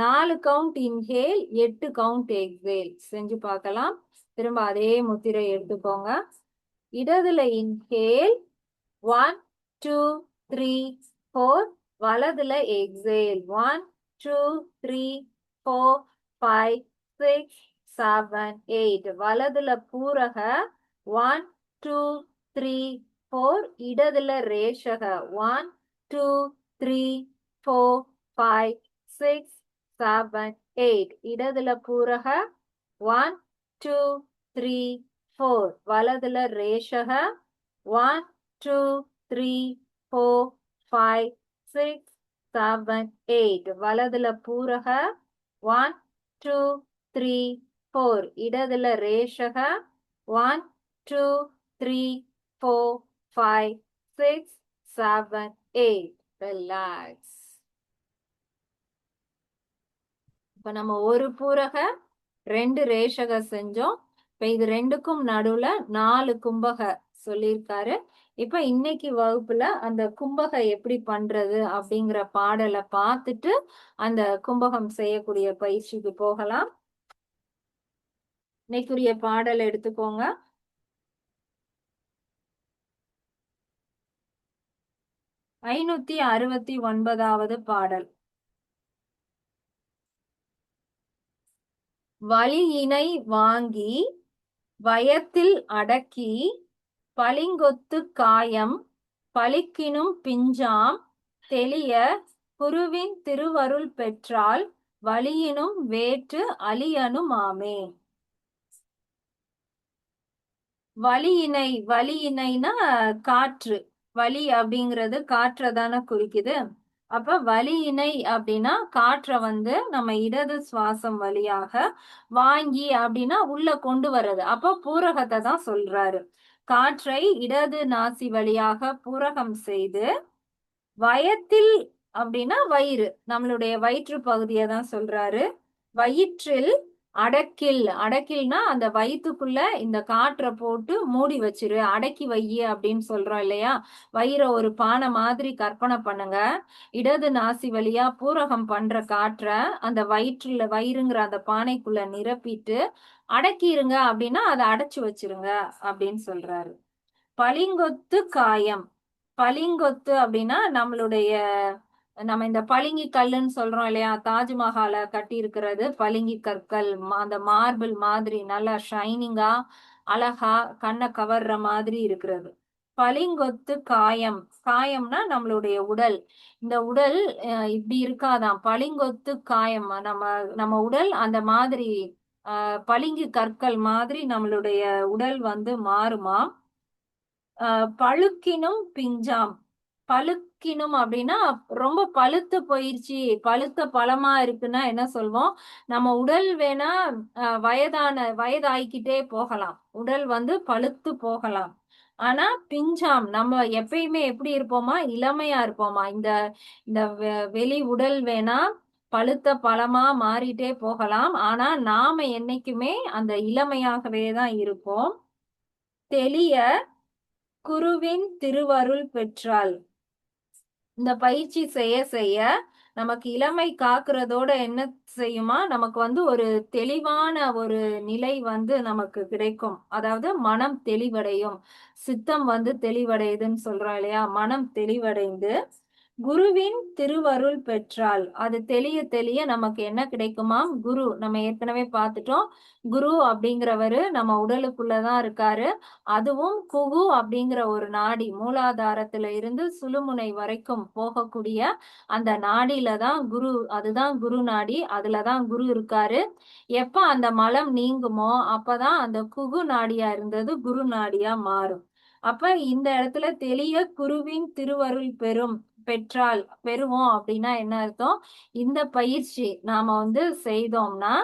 Speaker 1: 4 கவுண்ட் இன்ஹேல் 8 கவுண்ட் எக்ஸேல் செஞ்சு பார்க்கலாம். திரும்ப அதே முத்திரை எடுத்துக்கோங்க. இடதுல இன்ஹேல் 1 2 3 4. வலதுல எக்ஸேல் 1 2 3 4 5 சிக்ஸ் செவன் எயிட். வலதுல பூரக 1 2 3 4. இடதுல ரேஷக 1 2 3 4 5 6 7 8. இடதுல பூரக 1 2 3 4. வலதுல ரேஷக 1 2 3 4 5 6 7 8. வலதுல பூரக 1 2 3 4. இடதுல ரேஷக 1 2 3 4 5 6 7 8. ரிலாக்ஸ். இப்ப நம்ம ஒரு பூரக 2 ரேஷக செஞ்சோம். இப்ப இது ரெண்டுக்கும் நடுவுல 4 கும்பக சொல்லியிருக்காரு. இப்ப இன்னைக்கு வகுப்புல அந்த கும்பக எப்படி பண்றது அப்படிங்கிற பாடலை பார்த்துட்டு அந்த கும்பகம் செய்யக்கூடிய பயிற்சிக்கு போகலாம். இன்னைக்குரிய பாடல் எடுத்துக்கோங்க. 569வது பாடல். வலியினை வாங்கி வயத்தில் அடக்கி பளிங்கொத்து காயம் பளிக்கினும் பிஞ்சாம் தெளிய குருவின் திருவருள் பெற்றால் வலியினும் வேற்று அலியனுமாமே. வலியினைனா காற்று. வலி அப்படிங்கிறது காற்றைதானே குறிக்குது. அப்ப வலியினை அப்படின்னா காற்றை நம்ம இடது சுவாசம் வழியாக வாங்கி அப்படின்னா உள்ள கொண்டு வர்றது. அப்ப பூரகத்தை தான் சொல்றாரு. காற்றை இடது நாசி வழியாக பூரகம் செய்து வயத்தில் அப்படின்னா வயிறு, நம்மளுடைய வயிற்று பகுதியை தான் சொல்றாரு. வயிற்றில் அடக்கில்னா அந்த வயிற்றுக்குள்ள இந்த காற்றை போட்டு மூடி வச்சிரு, அடக்கி வையி அப்படின்னு சொல்றோம் இல்லையா. வயிறை ஒரு பானை மாதிரி கற்பனை பண்ணுங்க. இடது நாசி வழியா பூரகம் பண்ற காற்றை அந்த வயிறுங்கிற அந்த பானைக்குள்ள நிரப்பிட்டு அடக்கிருங்க அப்படின்னா அதை அடைச்சு வச்சிருங்க அப்படின்னு சொல்றாரு. பளிங்கொத்து காயம். பளிங்கொத்து அப்படின்னா நம்ம இந்த பளிங்கி கல்லுன்னு சொல்றோம் இல்லையா. தாஜ்மஹாலை கட்டி இருக்கிறது பளிங்கி கற்கள். அந்த மார்பிள் மாதிரி நல்லா ஷைனிங்கா அழகா கண்ணை கவர்ற மாதிரி இருக்கிறது. பளிங்கொத்து காயம். காயம்னா நம்மளுடைய உடல். இந்த உடல் இப்படி இருக்காதான். பளிங்கொத்து காயம். நம்ம உடல் அந்த மாதிரி பளிங்கு கற்கள் மாதிரி நம்மளுடைய உடல் மாறுமா. பழுக்கினும் பிஞ்சாம். பழுக்கினும் அப்படின்னா ரொம்ப பழுத்து போயிருச்சு, பழுத்த பழமா இருக்குன்னா என்ன சொல்வோம். நம்ம உடல் வேணா வயதாகிக்கிட்டே போகலாம், உடல் பழுத்து போகலாம். ஆனா பிஞ்சாம், நம்ம எப்பயுமே எப்படி இருப்போமா, இளமையா இருப்போமா. இந்த இந்த வெளி உடல் வேணா பழுத்த பழமா மாறிட்டே போகலாம், ஆனா நாம என்னைக்குமே அந்த இளமையாகவே தான் இருப்போம். தெளிய குருவின் திருவருள் பெற்றால். இந்த பயிற்சி செய்ய செய்ய நமக்கு இளமை காக்குறதோட என்ன செய்யுமா, நமக்கு ஒரு தெளிவான ஒரு நிலை நமக்கு கிடைக்கும். அதாவது மனம் தெளிவடையும். சித்தம் தெளிவடையுதுன்னு சொல்றோம் இல்லையா. மனம் தெளிவடைந்து குருவின் திருவருள் பெற்றால் அது தெளிய தெளிய நமக்கு என்ன கிடைக்குமாம், குரு. நம்ம ஏற்கனவே பார்த்துட்டோம். குரு அப்படிங்கிறவரு நம்ம உடலுக்குள்ளதான் இருக்காரு. அதுவும் குகு அப்படிங்கிற ஒரு நாடி, மூலாதாரத்துல இருந்து சுழுமுனை வரைக்கும் போகக்கூடிய அந்த நாடியில தான் குரு. அதுதான் குரு நாடி. அதுலதான் குரு இருக்காரு. எப்ப அந்த மலம் நீங்குமோ அப்பதான் அந்த குகு நாடியா இருந்தது குரு நாடியா மாறும். அப்ப இந்த இடத்துல தெளிய குருவின் திருவருள் பெறுவோம் அப்படின்னா என்ன அர்த்தம். இந்த பயிற்சி நாம செய்தோம்னா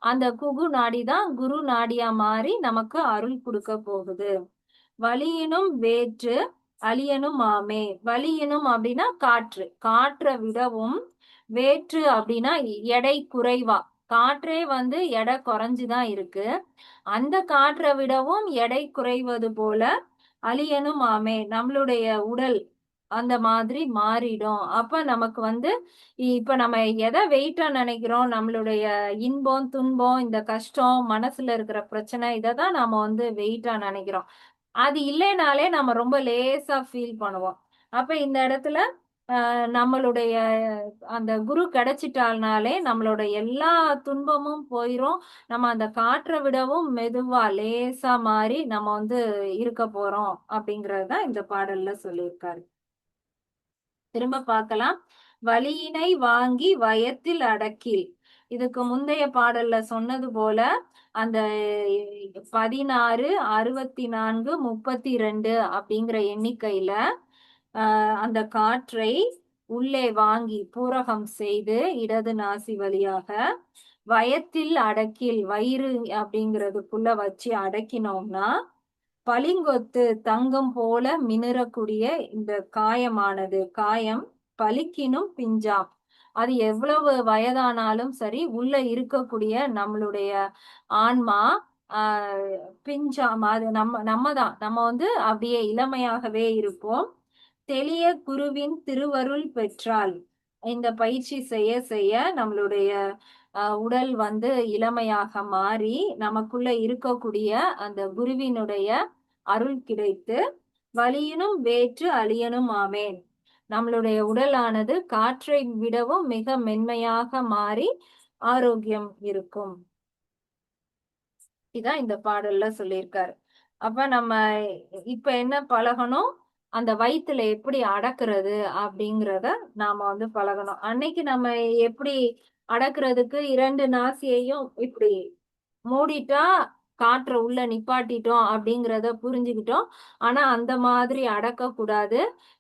Speaker 1: அந்த குகு நாடி தான் குரு நாடியா மாறி நமக்கு அருள் கொடுக்க போகுது. வலியினும் வேற்று அலியனும் ஆமே. வலியினும் அப்படின்னா காற்றை விடவும், வேற்று அப்படின்னா எடை குறைவா. காற்றே எடை குறைஞ்சுதான் இருக்கு. அந்த காற்றை விடவும் எடை குறைவது போல அலியனும் ஆமே, நம்மளுடைய உடல் அந்த மாதிரி மாறிடும். அப்ப நமக்கு இப்ப நம்ம எதை வெயிட்டா நினைக்கிறோம், நம்மளுடைய இன்பம் துன்பம் இந்த கஷ்டம் மனசுல இருக்கிற பிரச்சனை இதைதான் நாம வெயிட்டா நினைக்கிறோம். அது இல்லைனாலே நம்ம ரொம்ப லேசா ஃபீல் பண்ணுவோம். அப்ப இந்த இடத்துல நம்மளுடைய அந்த குரு கிடைச்சிட்டால்னாலே நம்மளோட எல்லா துன்பமும் போயிரும். நம்ம அந்த காற்றை விடவும் மெதுவா லேசா மாறி நம்ம வந்து இருக்க போறோம் அப்படிங்கறது தான் இந்த பாடல்ல சொல்லியிருக்காரு. திரும்ப பார்க்கலாம். வலியினை வாங்கி வயத்தில் அடக்கில். இதுக்கு முந்தைய பாடல்ல சொன்னது போல அந்த 16, 64, 32 அப்படிங்கிற எண்ணிக்கையில அந்த காற்றை உள்ளே வாங்கி பூரகம் செய்து இடது நாசி வழியாக வயத்தில் அடக்கில், வயிறு அப்படிங்கிறதுக்குள்ள வச்சு அடக்கினோம்னா பளிங்கொத்து தங்கம் போல மினுறக்கூடிய இந்த காயம் பளிக்கினும் பிஞ்சாம். அது எவ்வளவு வயதானாலும் சரி, உள்ள இருக்கக்கூடிய நம்மளுடைய ஆன்மா பிஞ்சாம். அது நம்மதான் நம்ம வந்து அப்படியே இளமையாகவே இருப்போம். தெளிய குருவின் திருவருள் பெற்றால் இந்த பயிற்சி செய்ய செய்ய நம்மளுடைய உடல் வந்து இளமையாக மாறி நமக்குள்ள இருக்கக்கூடிய அந்த குருவினுடைய அருள் கிடைத்து வலியினும் வேற்று அழியனும் ஆமேன். நம்மளுடைய உடலானது காற்றை விடவும் மிக மென்மையாக மாறி ஆரோக்கியம் இருக்கும். இதான் இந்த பாடல்ல சொல்லியிருக்காரு. அப்ப நம்ம இப்ப என்ன பழகணும், அந்த வயித்துல எப்படி அடக்குறது அப்படிங்கிறத நாம வந்து பழகணும். அன்னைக்கு நம்ம எப்படி அடக்குறதுக்கு 2 நாசியையும் இப்படி மூடிட்டா காற்ற உள்ள நிப்பாட்டிட்டோம் அப்படிங்கிறத புரிஞ்சுக்கிட்டோம். ஆனா அந்த மாதிரி அடக்க கூடாது.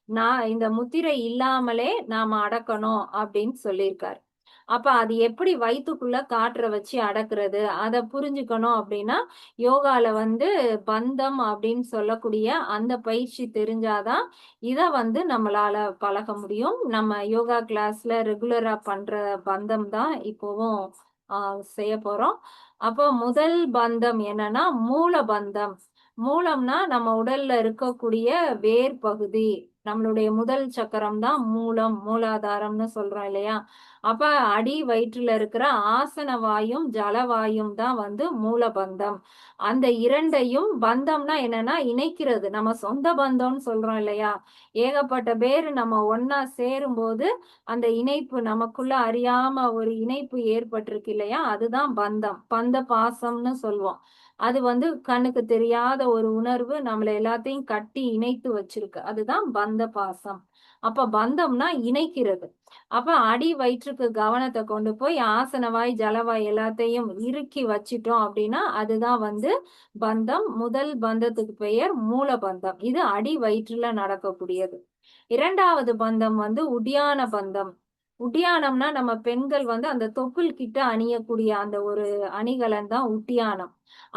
Speaker 1: நான் இந்த முத்திரை இல்லாமலே நாம அடக்கணும் அப்படின்னு சொல்லியிருக்காரு. அப்ப அது எப்படி வயித்துக்குள்ள காற்ற வச்சு அடக்குறது அத புரிஞ்சுக்கணும் அப்படின்னா யோகால வந்து பந்தம் அப்படின்னு சொல்லக்கூடிய அந்த பயிற்சி தெரிஞ்சாதான் இத வந்து நம்மளால பழக முடியும். நம்ம யோகா கிளாஸ்ல ரெகுலரா பண்ற பந்தம் தான் இப்போவும் செய்ய போறோம். அப்போ முதல் பந்தம் என்னன்னா மூல பந்தம். மூலம்னா நம்ம உடல்ல இருக்கக்கூடிய வேர் பகுதி. நம்மளுடைய முதல் சக்கரம் தான் மூலம், மூலாதாரம்னு சொல்றோம் இல்லையா? அப்ப அடி வயிற்றுல இருக்கிற ஆசன வாயும் ஜலவாயும் தான் வந்து மூலபந்தம். அந்த இரண்டையும் பந்தம்னா என்னன்னா இணைக்கிறது. நம்ம சொந்த பந்தம்னு சொல்றோம் இல்லையா? ஏகப்பட்ட பேரு நம்ம ஒன்னா சேரும்போது அந்த இணைப்பு நமக்குள்ள அறியாம ஒரு இணைப்பு ஏற்பட்டிருக்கு இல்லையா? அதுதான் பந்தம். பந்த பாசம்னு சொல்லுவோம். அது வந்து கண்ணுக்கு தெரியாத ஒரு உணர்வு நம்மள எல்லாத்தையும் கட்டி இணைத்து வச்சிருக்கு. அதுதான் பந்த பாசம். அப்ப பந்தம்னா இணைக்கிறது. அப்ப அடி வயிற்றுக்கு கவனத்தை கொண்டு போய் ஆசனவாய் ஜலவாய் எல்லாத்தையும் இறுக்கி வச்சிட்டோம் அப்படின்னா அதுதான் வந்து பந்தம். முதல் பந்தத்துக்கு பெயர் மூல பந்தம். இது அடி வயிற்றுல நடக்கக்கூடியது. இரண்டாவது பந்தம் வந்து உடியான பந்தம். உட்டியானம்னா நம்ம பெண்கள் வந்து அந்த தொப்புள் கிட்ட அணியக்கூடிய அந்த ஒரு அணிகலன் தான் உட்டியானம்.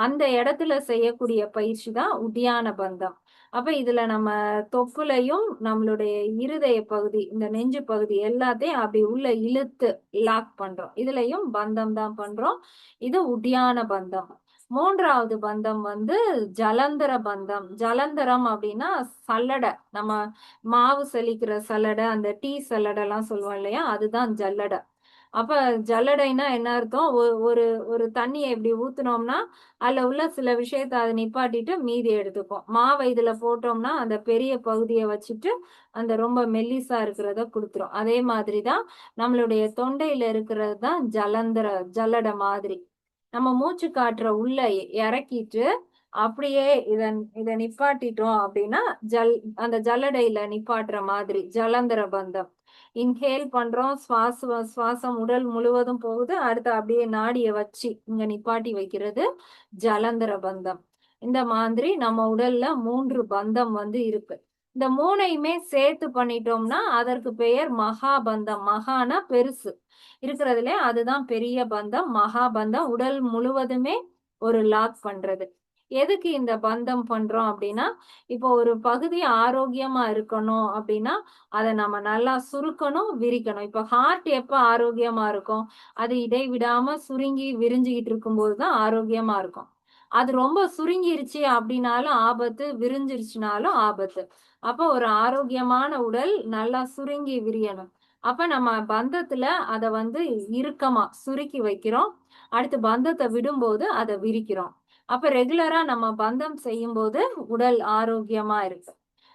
Speaker 1: அந்த இடத்துல செய்யக்கூடிய பயிற்சி தான் உட்டியான பந்தம். அப்ப இதுல நம்ம தொப்புளையும் நம்மளுடைய இருதய பகுதி இந்த நெஞ்சு பகுதி எல்லாத்தையும் அப்படி உள்ள இழுத்து லாக் பண்றோம். இதுலயும் பந்தம் தான் பண்றோம். இது உட்டியான பந்தம். மூன்றாவது பந்தம் வந்து ஜலந்தர பந்தம். ஜலந்தரம் அப்படின்னா சல்லடை. நம்ம மாவு சலிக்கிற சல்லடை, அந்த டீ சல்லடை எல்லாம் சொல்லுவோம் இல்லையா? அதுதான் ஜல்லடை. அப்ப ஜல்லடைன்னா என்ன அர்த்தம்? ஒரு ஒரு தண்ணியை இப்படி ஊத்துனோம்னா அதுல உள்ள சில விஷயத்த அதை நிப்பாட்டிட்டு மீதி எடுத்துக்கும். மாவை இதுல போட்டோம்னா அந்த பெரிய பகுதியை வச்சுட்டு அந்த ரொம்ப மெல்லிசா இருக்கிறத கொடுத்துரும். அதே மாதிரிதான் நம்மளுடைய தொண்டையில இருக்கிறது தான் ஜல்லடை மாதிரி. நம்ம மூச்சு காற்ற உள்ள இறக்கிட்டு அப்படியே இத நிப்பாட்டிட்டோம் அப்படின்னா அந்த ஜல்லடையில நிப்பாட்டுற மாதிரி ஜலந்தர பந்தம். இன்ஹேல் பண்றோம், சுவாசம் உடல் முழுவதும் போகுது. அடுத்து அப்படியே நாடிய வச்சு இங்க நிப்பாட்டி வைக்கிறது ஜலந்தர பந்தம். இந்த மாதிரி நம்ம உடல்ல 3 பந்தம் வந்து இருக்கு. இந்த 3ஐயுமே சேர்த்து பண்ணிட்டோம்னா அதற்கு பெயர் மகாபந்தம். மகானா பெருசு இருக்கிறதுல அதுதான் பெரிய பந்தம். மகாபந்தம் உடல் முழுவதுமே ஒரு லாக் பண்றது. எதுக்கு இந்த பந்தம் பண்றோம் அப்படின்னா இப்போ ஒரு பகுதி ஆரோக்கியமா இருக்கணும் அப்படின்னா அதை நம்ம நல்லா சுருக்கணும், விரிக்கணும். இப்ப ஹார்ட் எப்ப ஆரோக்கியமா இருக்கும்? அது இடைவிடாம சுருங்கி விரிஞ்சுகிட்டு இருக்கும்போதுதான் ஆரோக்கியமா இருக்கும். அது ரொம்ப சுருங்கிருச்சு அப்படின்னாலும் ஆபத்து, விரிஞ்சிருச்சுனாலும் ஆபத்து. அப்ப ஒரு ஆரோக்கியமான உடல் நல்லா சுருங்கி விரியணும். அப்ப நம்ம பந்தத்துல அத வந்து இறுக்கமா சுருக்கி வைக்கிறோம். அடுத்து பந்தத்தை விடும்போது அதை விரிக்கிறோம். அப்ப ரெகுலரா நம்ம பந்தம் செய்யும்போது உடல் ஆரோக்கியமா இருக்கு.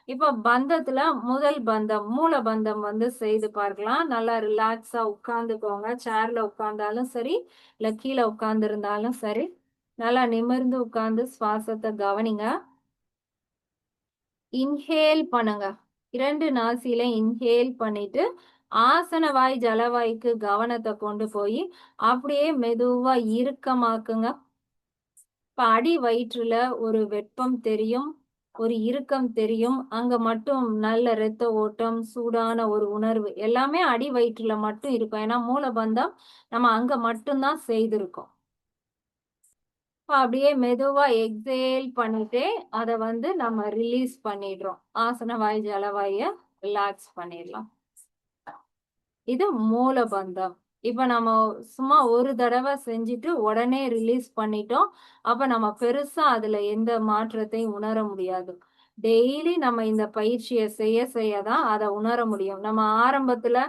Speaker 1: இப்ப பந்தத்துல முதல் பந்தம் மூல பந்தம் வந்து செய்து பார்க்கலாம். நல்லா ரிலாக்ஸா உட்கார்ந்துக்கோங்க. சேர்ல உட்கார்ந்தாலும் சரி, இல்ல கீழே உட்கார்ந்து இருந்தாலும் சரி. நல்லா நிமிர்ந்து உட்கார்ந்து சுவாசத்தை கவனிங்க. இன்ஹேல் பண்ணுங்க. 2 நாசியில இன்ஹேல் பண்ணிட்டு ஆசன வாய் ஜலவாய்க்கு கவனத்தை கொண்டு போய் அப்படியே மெதுவா இறுக்கமாக்குங்க. இப்ப அடி வயிற்றுல ஒரு வெப்பம் தெரியும், ஒரு இறுக்கம் தெரியும். அங்க மட்டும் நல்ல இரத்த ஓட்டம், சூடான ஒரு உணர்வு எல்லாமே அடி வயிற்றுல மட்டும் இருக்கும். ஏன்னா மூலபந்தம் நம்ம அங்க மட்டும் தான் செய்திருக்கோம். இப்ப அப்படியே மெதுவா எக்ஸேல் பண்ணிட்டே அத வந்து நம்ம ரிலீஸ் பண்ணிடுறோம். ஆசன வாய் ஜலவாய ரிலாக்ஸ் பண்ணிடலாம். இது மூலபந்தம். இப்ப நம்ம சும்மா ஒரு தடவை செஞ்சுட்டு உடனே ரிலீஸ் பண்ணிட்டோம். அப்ப நம்ம பெருசா அதுல எந்த மாற்றத்தையும் உணர முடியாது. டெய்லி நம்ம இந்த பயிற்சியை செய்ய செய்ய தான் அதை உணர முடியும். நம்ம ஆரம்பத்துல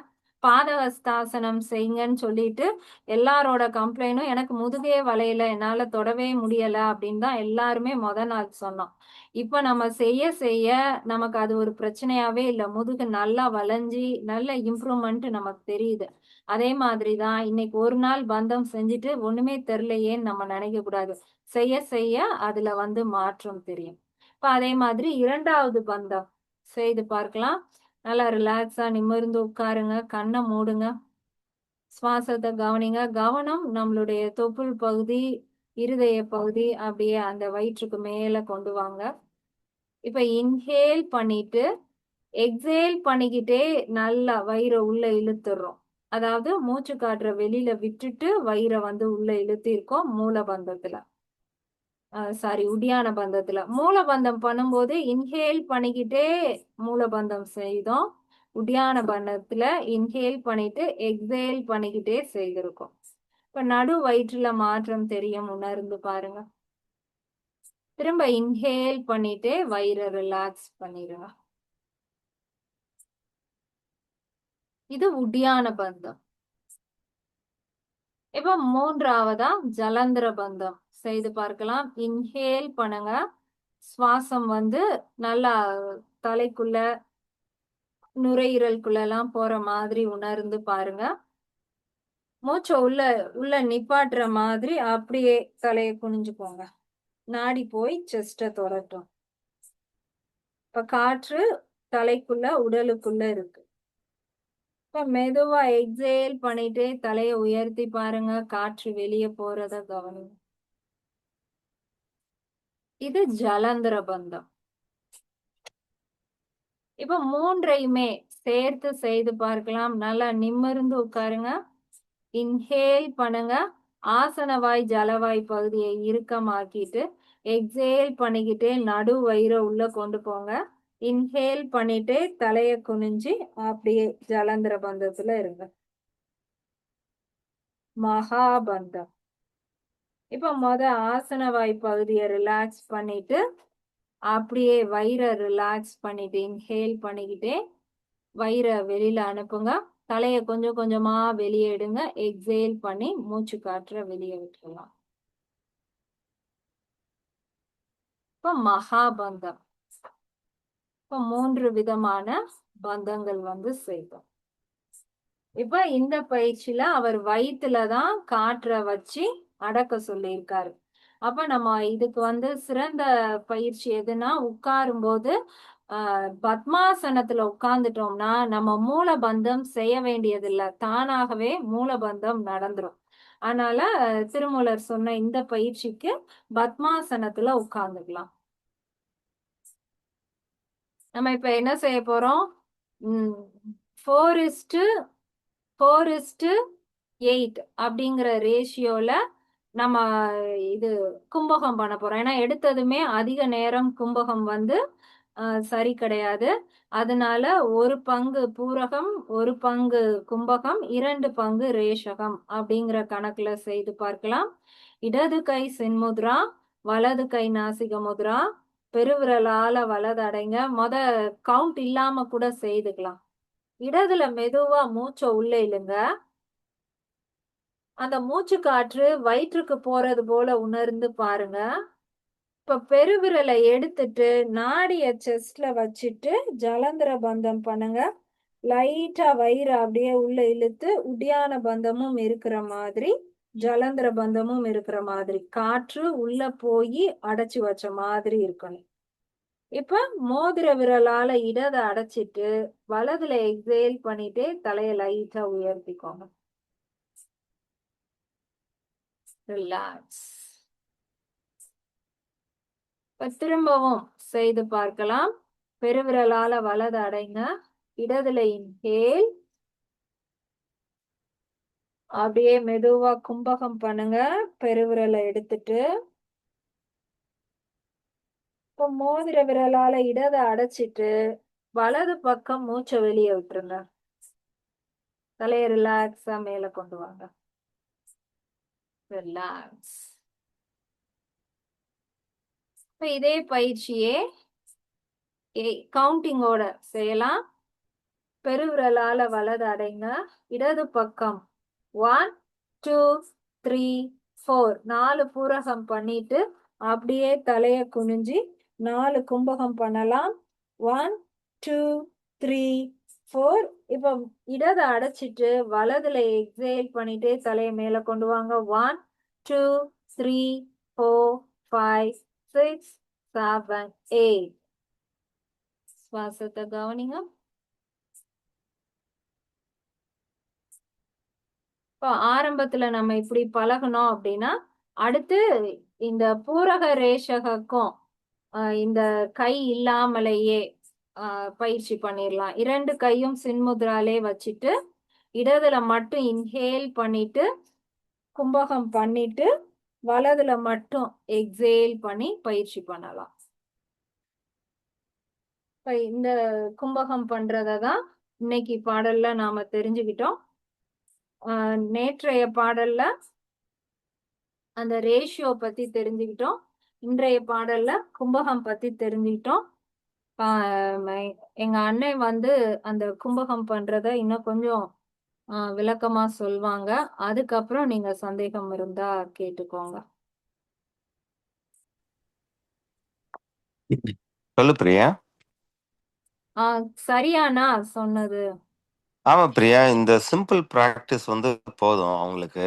Speaker 1: பாதஹஸ்தாசனம் செய்யுங்கன்னு சொல்லிட்டு எல்லாரோட கம்ப்ளைண்டும் எனக்கு முதுகே வளையல, என்னால தொடவே முடியல அப்படின்னு தான் எல்லாருமே நாள் சொன்னோம். இப்ப நம்ம செய்ய செய்ய நமக்கு அது ஒரு பிரச்சனையாவே இல்ல. முதுகு நல்லா வளைஞ்சி நல்ல இம்ப்ரூவ்மெண்ட் நமக்கு தெரியுது. அதே மாதிரி தான் இன்னைக்கு ஒரு நாள் பந்தம் செஞ்சுட்டு ஒண்ணுமே தெரியலையேன்னு நம்ம நினைக்க கூடாது. செய்ய செய்ய அதுல வந்து மாற்றம் தெரியும். இப்ப அதே மாதிரி 2வது பந்தம் செய்து பார்க்கலாம். நல்லா ரிலாக்ஸா நிமிர்ந்து உட்காருங்க. கண்ணை மூடுங்க. சுவாசத்தை கவனிங்க. கவனம் நம்மளுடைய தொப்புள் பகுதி, இருதய பகுதி அப்படியே அந்த வயிற்றுக்கு மேல கொண்டு வாங்க. இப்ப இன்ஹேல் பண்ணிட்டு எக்ஸேல் பண்ணிக்கிட்டே நல்லா வயிறை உள்ள இழுத்துடுறோம். அதாவது மூச்சு காற்ற வெளியில விட்டுட்டு வயிறை வந்து உள்ள இழுத்திருக்கோம் மூலபந்தத்துல. சாரி, உடியான பந்தத்துல. மூலபந்தம் பண்ணும்போது இன்ஹேல் பண்ணிக்கிட்டே மூலபந்தம் செய்தோம். உடியான பந்தத்துல இன்ஹேல் பண்ணிட்டு எக்ஸேல் பண்ணிக்கிட்டே செய்திருக்கோம். இப்ப நடு வயிற்றுல மாற்றம் தெரியும், உணர்ந்து பாருங்க. திரும்ப இன்ஹேல் பண்ணிட்டே வயிறை ரிலாக்ஸ் பண்ணிடுங்க. இது உடியான பந்தம். இப்ப 3வதா ஜலந்திர பந்தம் செய்து பார்க்கலாம். இன்ஹேல் பண்ணுங்க. சுவாசம் வந்து நல்லா தலைக்குள்ள நுரையீரலுக்குள்ள எல்லாம் போற மாதிரி உணர்ந்து பாருங்க. மூச்சை உள்ள உள்ள நிப்பாட்டுற மாதிரி அப்படியே தலையை குனிஞ்சுக்கோங்க. நாடி போய் செஸ்ட தொடட்டும். இப்ப காற்று தலைக்குள்ள உடலுக்குள்ள இருக்கு. இப்ப மெதுவா எக்ஸேல் பண்ணிட்டே தலையை உயர்த்தி பாருங்க. காற்று வெளியே போறத கவனிங்க. இது ஜலந்திர பந்தம். இப்ப 3யுமே சேர்த்து செய்து பார்க்கலாம். நல்லா நிமிர்ந்து உட்காருங்க. இன்ஹேல் பண்ணுங்க. ஆசனவாய் ஜலவாய் பகுதியை இறுக்கமாக்கிட்டு எக்ஸேல் பண்ணிக்கிட்டே நடு வயிறை உள்ள கொண்டு போங்க. இன்ஹேல் பண்ணிட்டே தலைய குனிஞ்சு அப்படியே ஜலந்திர பந்தத்துல இருங்க. மகாபந்தம். இப்ப ஆசனவாய் பகுதியை ரிலாக்ஸ் பண்ணிட்டு அப்படியே வயிறை ரிலாக்ஸ் பண்ணிட்டு இன்ஹேல் பண்ணிக்கிட்டே வயிறை வெளியில அனுப்புங்க. தலைய கொஞ்சம் கொஞ்சமா வெளியே எடுங்க. எக்ஸேல் பண்ணி மூச்சு காற்ற வெளியே விட்டுறலாம். இப்ப மகாபந்தம். இப்ப 3 விதமான பந்தங்கள் வந்து செய்தோம். இப்ப இந்த பயிற்சியில அவர் வயிற்றுலதான் காற்ற வச்சு அடக்க சொல்லியிருக்காரு. அப்ப நம்ம இதுக்கு வந்து சிறந்த பயிற்சி எதுனா உட்காரும் போது பத்மாசனத்துல உட்கார்ந்துட்டோம்னா நம்ம மூலபந்தம் செய்ய வேண்டியதில்லை. தானாகவே மூலபந்தம் நடந்துரும். அதனால திருமூலர் சொன்ன இந்த பயிற்சிக்கு பத்மாசனத்துல உட்கார்ந்துக்கலாம். நம்ம இப்ப என்ன செய்ய போறோம்? 4:8 அப்படிங்கிற ரேஷியோல நம்ம இது கும்பகம் பண்ண போறோம். ஏன்னா எடுத்ததுமே அதிக நேரம் கும்பகம் வந்து சரி கிடையாது. அதனால 1 பங்கு பூரகம், 1 பங்கு கும்பகம், 2 பங்கு ரேஷகம் அப்படிங்கிற கணக்குல செய்து பார்க்கலாம். இடது கை சின்முத்ரா, வலது கை நாசிக முத்ரா, பெருவிரலால வலது அடைங்க. கவுண்ட் இல்லாம கூட செய்துக்கலாம். இடதுல மெதுவா மூச்சை உள்ள இழுங்க. அந்த மூச்சு காற்று வயிற்றுக்கு போறது போல உணர்ந்து பாருங்க. இப்ப பெருவிரலை எடுத்துட்டு நாடிய செஸ்ட்ல வச்சுட்டு ஜலந்திர பந்தம் பண்ணுங்க. லைட்டா வயிறு அப்படியே உள்ள இழுத்து உடியான பந்தமும் இருக்கிற மாதிரி, ஜலந்திர பந்தமும் இருக்கிற மாதிரி, காற்று உள்ள போய் அடைச்சு வச்ச மாதிரி இருக்கணும். இப்ப மோதிர விரலால இடத அடைச்சிட்டு வலதுல எக்ஸேல் பண்ணிட்டே தலையை லைட்டா உயர்த்திக்கோங்க. ரிலாக்ஸ். இப்ப திரும்பவும் செய்து பார்க்கலாம். பெருவிரலால வலது அடைங்க, இடதுல இன்ஹேல், அப்படியே மெதுவா கும்பகம் பண்ணுங்க. பெருவிரலை எடுத்துட்டு இப்போ மோதிர விரலால இடத அடைச்சிட்டு வலது பக்கம் மூச்சை வெளியே விட்டுருங்க. தலையை ரிலாக்ஸா மேல கொண்டு வாங்க. ரிலாக்ஸ். இப்ப இதே பயிற்சியே கவுண்டிங்கோட செய்யலாம். பெருவிரலால வலது அடைங்க, இடது பக்கம் 1 2 3 4 4 பூரகம் பண்ணிட்டு அப்படியே தலைய குனிஞ்சி 4 கும்பகம் பண்ணலாம். 1 2 3 4. இப்ப இடத அடைச்சிட்டு வலதுல எக்ஸேல் பண்ணிட்டே தலைய மேல கொண்டு வாங்க. 1 2 3 4 5 6 7 8. சுவாசத்தை கவனிங்க. இப்போ ஆரம்பத்துல நம்ம இப்படி பழகணும் அப்படின்னா, அடுத்து இந்த பூரக ரேஷகக்கும் இந்த கை இல்லாமலேயே பயிற்சி பண்ணிடலாம். 2 கையும் சின்முத்ராலே வச்சுட்டு இடதுல மட்டும் இன்ஹேல் பண்ணிட்டு கும்பகம் பண்ணிட்டு வலதுல மட்டும் எக்ஸேல் பண்ணி பயிற்சி பண்ணலாம். இப்ப இந்த கும்பகம் பண்றத தான் இன்னைக்கு பாடல்ல நாம தெரிஞ்சுக்கிட்டோம். நேற்றைய பாடல்ல அந்த ரேஷியோ பத்தி தெரிஞ்சுக்கிட்டோம். இன்றைய பாடல்ல கும்பகம் பத்தி தெரிஞ்சுக்கிட்டோம். எங்க அண்ணன் வந்து அந்த கும்பகம் பண்றத இன்னும் கொஞ்சம் விளக்கமா சொல்வாங்க. அதுக்கப்புறம் நீங்க சந்தேகம் இருந்தா கேட்டுக்கோங்க.
Speaker 2: சொல்லு பிரியா.
Speaker 1: சரியானா சொன்னது?
Speaker 2: ஆமா பிரியா, இந்த சிம்பிள் பிராக்டிஸ் வந்து போதும் அவங்களுக்கு.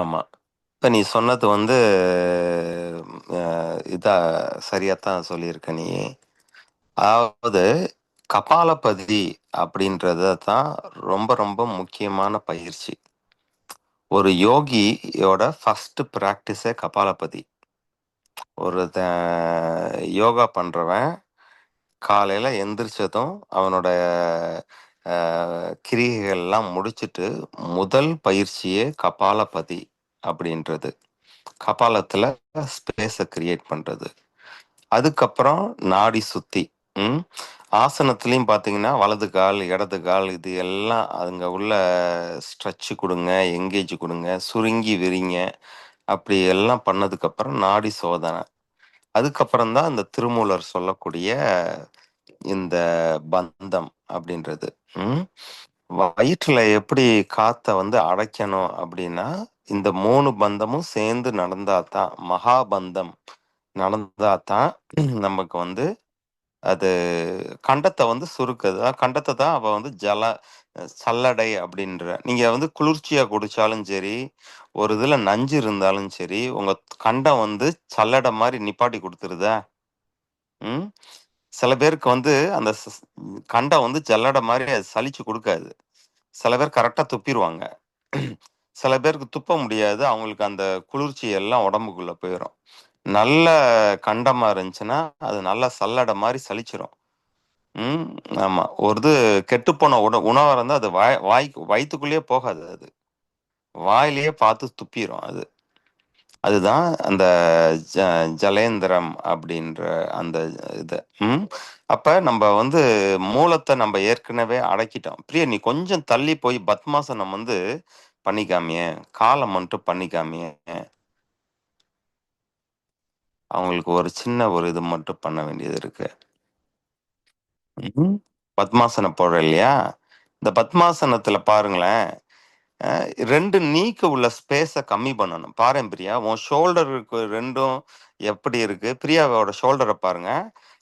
Speaker 2: ஆமா, இப்ப நீ சொன்னது வந்து இதா சரியாத்தான் சொல்லியிருக்க நீ. அதாவது கபாலபதி அப்படின்றது தான் ரொம்ப ரொம்ப முக்கியமான பயிற்சி. ஒரு யோகியோட ஃபர்ஸ்ட் பிராக்டிஸே கபாலபதி. ஒரு யோகா பண்றவன் காலையில எந்திரிச்சதும் அவனோட கிரிகைகள்லாம் முடிச்சுட்டு முதல் பயிற்சியே கபாலபதி அப்படின்றது. கபாலத்துல ஸ்பேஸை கிரியேட் பண்றது. அதுக்கப்புறம் நாடி சுத்தி. ஆசனத்துலயும் பாத்தீங்கன்னா வலது கால் இடது கால் இது எல்லாம் அங்க உள்ள ஸ்ட்ரெச் கொடுங்க, எங்கேஜ் கொடுங்க, சுருங்கி விரிங்க. அப்படி எல்லாம் பண்ணதுக்கு அப்புறம் நாடி சோதனை. அதுக்கப்புறம் தான் இந்த திருமூலர் சொல்லக்கூடிய இந்த பந்தம் அப்படின்றது. வயிற்றுல எப்படி காத்த வந்து அடைக்கணும் அப்படின்னா, இந்த 3 பந்தமும் சேர்ந்து நடந்தாதான், மகாபந்தம் நடந்தாதான் நமக்கு வந்து அது கண்டத்தை வந்து சுருக்குது. கண்டத்தை தான் அவ வந்து சல்லடை அப்படின்ற. நீங்க வந்து குளிர்ச்சியா குடிச்சாலும் சரி, ஒரு இதுல நஞ்சு இருந்தாலும் சரி, உங்க கண்டம் வந்து சல்லடை மாதிரி நிப்பாட்டி கொடுத்துருதா. சில பேருக்கு வந்து அந்த கண்டம் வந்து ஜல்லடை மாதிரி அது சலிச்சு கொடுக்காது. சில பேர் கரெக்டா துப்பிடுவாங்க. சில பேருக்கு துப்ப முடியாது. அவங்களுக்கு அந்த குளிர்ச்சி எல்லாம் உடம்புக்குள்ள போயிடும். நல்ல கண்டமா இருந்துச்சுன்னா அது நல்ல சல்லடை மாதிரி சலிச்சிரும். ஆமா, ஒரு இது கெட்டுப்போன உணவா இருந்தா அது வயிற்றுக்குள்ளேயே போகாது. அது வாயிலேயே பார்த்து துப்பிரும். அதுதான் அந்த ஜலேந்திரம் அப்படின்ற அந்த இது. அப்ப நம்ம வந்து மூலத்தை நம்ம ஏற்கனவே அடக்கிட்டோம். பிரியா, நீ கொஞ்சம் தள்ளி போய் பத்மாசனம் வந்து பண்ணிக்காமிய, காலை மட்டும் பண்ணிக்காமிய. அவங்களுக்கு ஒரு சின்ன ஒரு இது மட்டும் பண்ண வேண்டியது இருக்கு. பத்மாசனம் போடுற இல்லையா? இந்த பத்மாசனத்துல பாருங்களேன், 2 நீக்கு உள்ள ஸ்பேஸ கம்மி பண்ணணும். பாரேன் பிரியா, உன் ஷோல்டருக்கு 2ம் எப்படி இருக்கு? பிரியாவோட ஷோல்டர பாருங்க.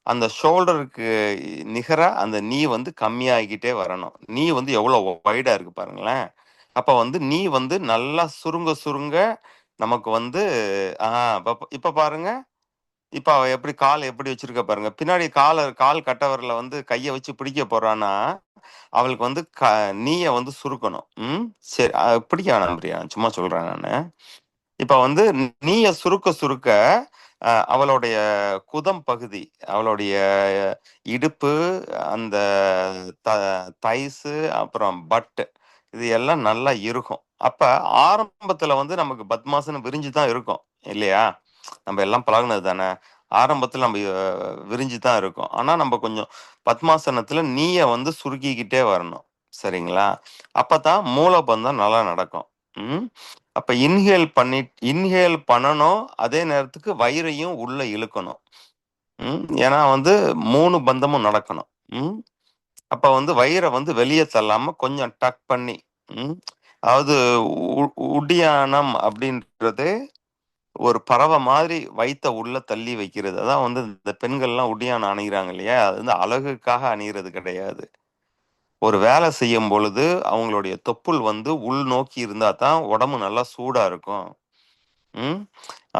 Speaker 2: அந்த ஷோல்டருக்கு நிகரா அந்த நீ வந்து கம்மியாகிக்கிட்டே வரணும். நீ வந்து எவ்வளோ வைடா இருக்கு பாருங்களேன். அப்ப வந்து நீ வந்து நல்லா சுருங்க சுருங்க நமக்கு வந்து இப்ப பாருங்க. இப்ப அவ எப்படி கால் எப்படி வச்சிருக்கா பாருங்க. பின்னாடி கால் கட்டவரல வந்து கைய வச்சு பிடிக்க போறான்னா, அவளுக்கு வந்து நீய வந்து சுருக்கணும். சரி. பிடிக்க வேணாம் பிரியா. சும்மா சொல்றேன் நானு. இப்ப வந்து நீய சுருக்க சுருக்க அவளுடைய குதம் பகுதி, அவளுடைய இடுப்பு, அந்த த தைஸு, அப்புறம் பட்டு இது எல்லாம் நல்லா இருக்கும். அப்ப ஆரம்பத்துல வந்து நமக்கு பத்மாசனம் விரிஞ்சு தான் இருக்கும். இல்லையா? நம்ம எல்லாம் பழகுனது தானே. ஆரம்பத்துல நம்ம விரிஞ்சு தான் இருக்கும். ஆனா நம்ம கொஞ்சம் பத்மாசனத்துல நீய வந்து சுருக்கிக்கிட்டே வரணும். சரிங்களா? அப்பதான் மூலபந்தம் நல்லா நடக்கும். அப்ப இன்ஹேல் பண்ணணும். அதே நேரத்துக்கு வயிறையும் உள்ள இழுக்கணும். ஏன்னா வந்து 3 பந்தமும் நடக்கணும். அப்ப வந்து வயிறை வந்து வெளியே தள்ளாம கொஞ்சம் டக் பண்ணி, அதாவது உடியானம் அப்படின்றது ஒரு பறவை மாதிரி வயித்த உள்ள தள்ளி வைக்கிறது. அதான் வந்து இந்த பெண்கள்லாம் உடியானம் அணிகிறாங்க இல்லையா? அது வந்து அழகுக்காக அணிகிறது கிடையாது. ஒரு வேலை செய்யும் பொழுது அவங்களுடைய தொப்புள் வந்து உள் நோக்கி இருந்தா தான் உடம்பு நல்லா சூடா இருக்கும்.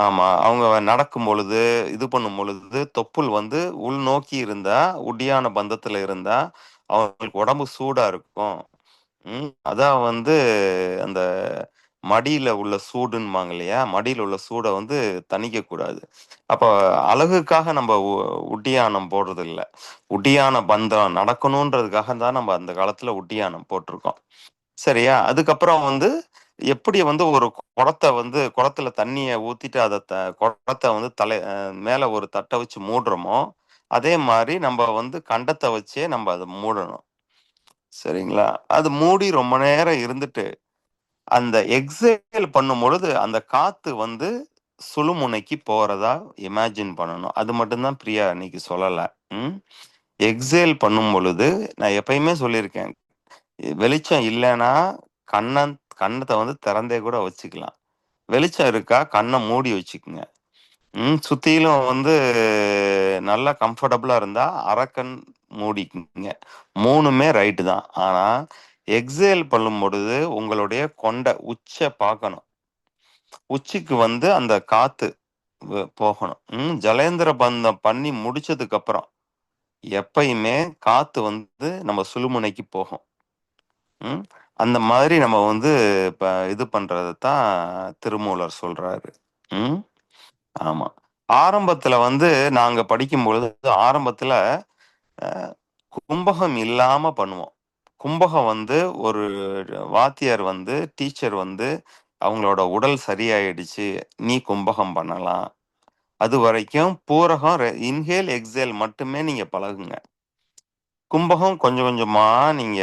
Speaker 2: ஆமா. அவங்க நடக்கும் பொழுது, இது பண்ணும் பொழுது தொப்புள் வந்து உள்நோக்கி இருந்தா, உடியான பந்தத்துல இருந்தா, அவங்களுக்கு உடம்பு சூடா இருக்கும். அதான் வந்து அந்த மடியில உள்ள சூடுன்பாங்க இல்லையா? மடியில உள்ள சூட வந்து தணிக்கக்கூடாது. அப்ப அழகுக்காக நம்ம உட்டியானம் போடுறதில்ல. உட்டியான பந்தம் நடக்கணுன்றதுக்காக தான் நம்ம அந்த காலத்துல உட்டியானம் போட்டிருக்கோம். சரியா? அதுக்கப்புறம் வந்து எப்படி வந்து ஒரு குடத்துல தண்ணிய ஊத்திட்டு அத குடத்த வந்து மேல ஒரு தட்ட வச்சு மூடுறோமோ, அதே மாரி நம்ப வந்து கண்டத்த வச்சே நம்ப அத மூடணும். சரிங்களா? அது மூடி ரொம்ப நேரம் இருந்துட்டு, அந்த எக்ஸேல் பண்ணும்பொழுது, அந்த காத்து வந்து சுழுமுனைக்கு போறதா இமேஜின் பண்ணணும். அது மட்டும் தான் பிரியா அன்னைக்கு சொல்லல. ம். எக்ஸேல் பண்ணும் பொழுது, நான் எப்பயுமே சொல்லியிருக்கேன். வெளிச்சம் இல்லன்னா, கண்ணத்த வந்து திறந்தே கூட வச்சுக்கலாம். வெளிச்சம் இருக்கா, கண்ண மூடி வச்சுக்குங்க. சுத்திலும் வந்து நல்லா கம்ஃபர்டபுளா இருந்தா, அரக்கண் மூடிக்குங்க. 3மே ரைட்டு தான். ஆனா, எக்ஸேல் பண்ணும்பொழுது உங்களுடைய உச்ச பார்க்கணும். உச்சிக்கு வந்து அந்த காத்து போகணும். ஜலேந்திர பந்தம் பண்ணி முடிச்சதுக்கு அப்புறம், எப்பயுமே காத்து வந்து நம்ம சுழுமுனைக்கு போகும். அந்த மாதிரி நம்ம வந்து இப்ப இது பண்றது தான் திருமூலர் சொல்றாரு. ம். ஆமா. ஆரம்பத்துல வந்து நாங்க படிக்கும்பொழுது, ஆரம்பத்துல அ கும்பகம் இல்லாம பண்ணுவோம். கும்பகம் வந்து ஒரு வாத்தியார் வந்து, டீச்சர் வந்து, அவங்களோட உடல் சரியாயிடுச்சு. நீ கும்பகம் பண்ணலாம். அதுவரைக்கும் பூரகம் இன்ஹேல், எக்ஸேல் மட்டுமே நீங்க பழகுங்க. கும்பகம் கொஞ்சம் கொஞ்சமா நீங்க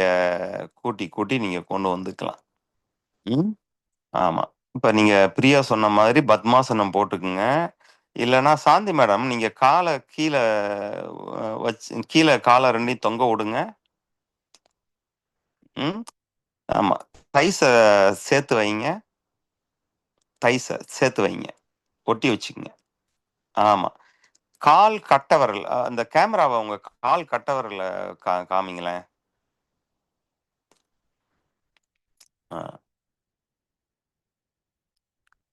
Speaker 2: கூட்டி, கூட்டி நீங்க கொண்டு வந்துக்கலாம். ம். ஆமா. இப்ப நீங்க பிரியா சொன்ன மாதிரி பத்மாசனம் போட்டுக்குங்க. இல்லன்னா சாந்தி மேடம், நீங்க கால கீழ கீழ கால 2யும் தொங்க விடுங்க. ம். ஆமா. தைஸ சேர்த்து வைங்க. தைஸ சேர்த்து வைங்க. ஒட்டி வச்சுக்கங்க. ஆமா. கால் கட்டை விரல் அந்த கேமராவ உங்க கால் கட்டை விரல காமிங்களேன். அ.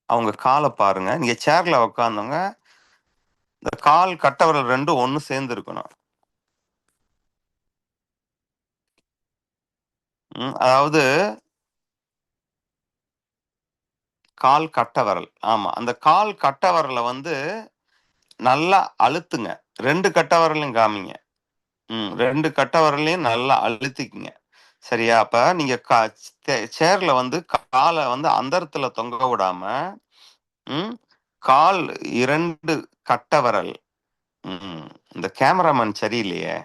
Speaker 2: அவங்க கால பாருங்க. நீங்க சேர்ல உட்கார்ந்தவங்க, இந்த கால் கட்டை விரல் 2ம் ஒண்ணு சேர்ந்து இருக்கணும். அதாவது கால் கட்டை விரல். ஆமா. அந்த கால் கட்டை விரல வந்து நல்லா அழுத்துங்க. 2 கட்டை விரலையும் காமிங்க. 2 கட்டை விரலையும் நல்லா அழுத்திக்கங்க. சரியா? அப்ப நீங்க சேர்ல வந்து கால வந்து அந்தரத்துல தொங்க விடாம, ம் கால் 2 கட்டை விரல். இந்த கேமராமேன் சரியில்லையே!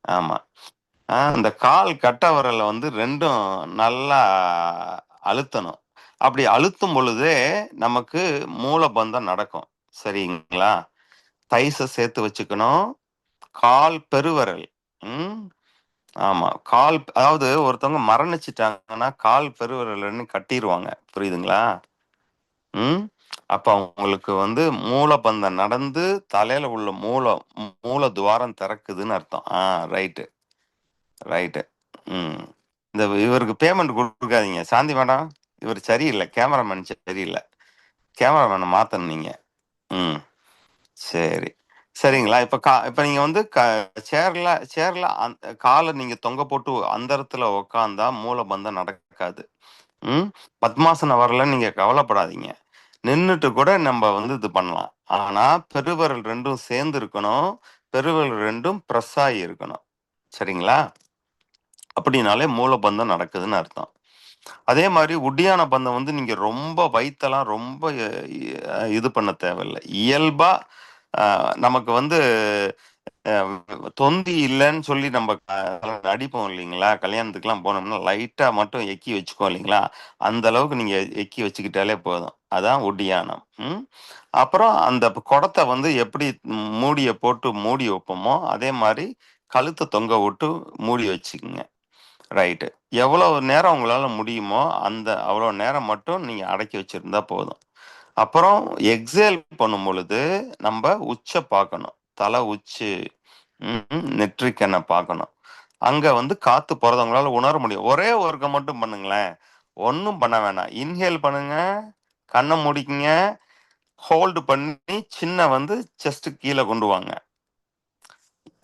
Speaker 2: ஆமா. அந்த கால் கட்டை விரல வந்து 2ம் நல்லா அழுத்தணும். அப்படி அழுத்தும் பொழுதே நமக்கு மூலபந்தம் நடக்கும். சரிங்களா? தைஸ சேர்த்து வச்சுக்கணும். கால் பெருவிரல். ம். ஆமா. கால் அதாவது ஒருத்தவங்க மரணிச்சுட்டாங்கன்னா, கால் பெருவிரல்ன்னு கட்டிருவாங்க. புரியுதுங்களா? ம். அப்ப அவங்களுக்கு வந்து மூலபந்தம் நடந்து தலையில உள்ள மூல துவாரம் திறக்குதுன்னு அர்த்தம். Right, right. ம். இவருக்கு பேமெண்ட் குடுக்காதீங்க. சாந்தி மேடம், இவரு சரியில்ல. கேமராமேன் சரியில்ல. கேமராமேன மாத்தணும் நீங்க. ம். சரி. சரிங்களா? இப்ப நீங்க வந்து சேர்ல கால நீங்க தொங்க போட்டு அந்தரத்துல உக்காந்தா மூலபந்தம் நடக்காது. ம். பத்மாசனம் வரலன்னு நீங்க கவலைப்படாதீங்க. நின்னுட்டு கூட நம்ம வந்து இது பண்ணலாம். ஆனா, பெருவிரல் 2ம் சேர்ந்து இருக்கணும். பெருவிரல் 2ம் பிரஸ் ஆகி இருக்கணும். சரிங்களா? அப்படின்னாலே மூலபந்தம் நடக்குதுன்னு அர்த்தம். அதே மாரி உட்டியான பந்தம் வந்து நீங்க ரொம்ப வயித்தெல்லாம் ரொம்ப இது பண்ண தேவையில்ல. இயல்பா நமக்கு வந்து தொந்தி இல்லன்னு சொல்லி நம்ம நடிப்போம் இல்லைங்களா? கல்யாணத்துக்குலாம் போனோம்னா, லைட்டா மட்டும் எக்கி வச்சுக்குவோம் இல்லைங்களா? அந்த அளவுக்கு நீங்க எக்கி வச்சுக்கிட்டாலே போதும். அதான் ஒடியானம். ம். அப்புறம் அந்த குடத்த வந்து எப்படி மூடிய போட்டு மூடி வைப்போமோ, அதே மாரி கழுத்த தொங்க விட்டு மூடி வச்சுக்குங்க. ரைட்டு. எவ்வளவு நேரம் உங்களால முடியுமோ, அவ்வளோ நேரம் மட்டும் நீங்க அடக்கி வச்சிருந்தா போதும். அப்புறம் எக்ஸேல் பண்ணும் பொழுது, நம்ப உச்ச பார்க்கணும். தல உச்சி, நெற்றிக்கண்ண பார்க்கணும். அங்க வந்து காத்து போறத உங்களால உணர முடியும். ஒரே ஒருக்க மட்டும் பண்ணுங்களேன். ஒண்ணும் பண்ண வேணாம். இன்ஹேல் பண்ணுங்க. கண்ண மூடிக்குங்க. ஹோல்டு பண்ணி வந்து செஸ்ட் கீழ கொண்டு வாங்க.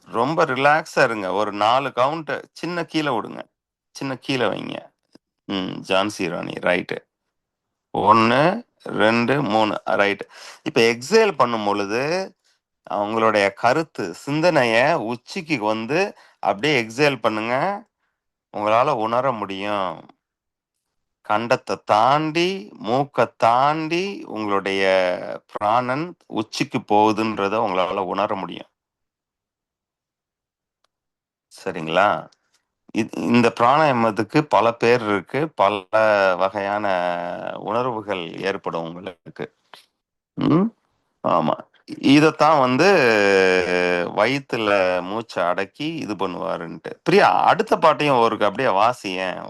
Speaker 2: ரொம்ப ரிலாக்ஸா இருங்க. ஒரு 4 கவுண்ட் சின்ன கீழ விடுங்க. சின்ன கீழ வைங்க. ஜான்சி ராணி. ரைட்டு. 1, 2, 3 ரைட். இப்ப எக்ஸேல் பண்ணும் பொழுது, அவங்களுடைய கருத்து, சிந்தனைய உச்சிக்கு வந்து அப்படியே எக்ஸேல் பண்ணுங்க. உங்களால உணர முடியும். கண்டத்த தாண்டி, மூக்க தாண்டி உங்களுடைய பிராணன் உச்சிக்கு போகுதுன்றத உங்களால உணர முடியும். சரிங்களா? இந்த பிராணாயாமத்துக்கு பல பேர் இருக்கு. பல வகையான உணர்வுகள் ஏற்படும் உங்களுக்கு. ம். ஆமா. இதத்தான் வந்து வயித்துல மூச்ச அடக்கி இது பண்ணுவாருன்ட்டு. பிரியா, அடுத்த பாட்டையும் ஒருக்கு அப்படியே வாசியேன்.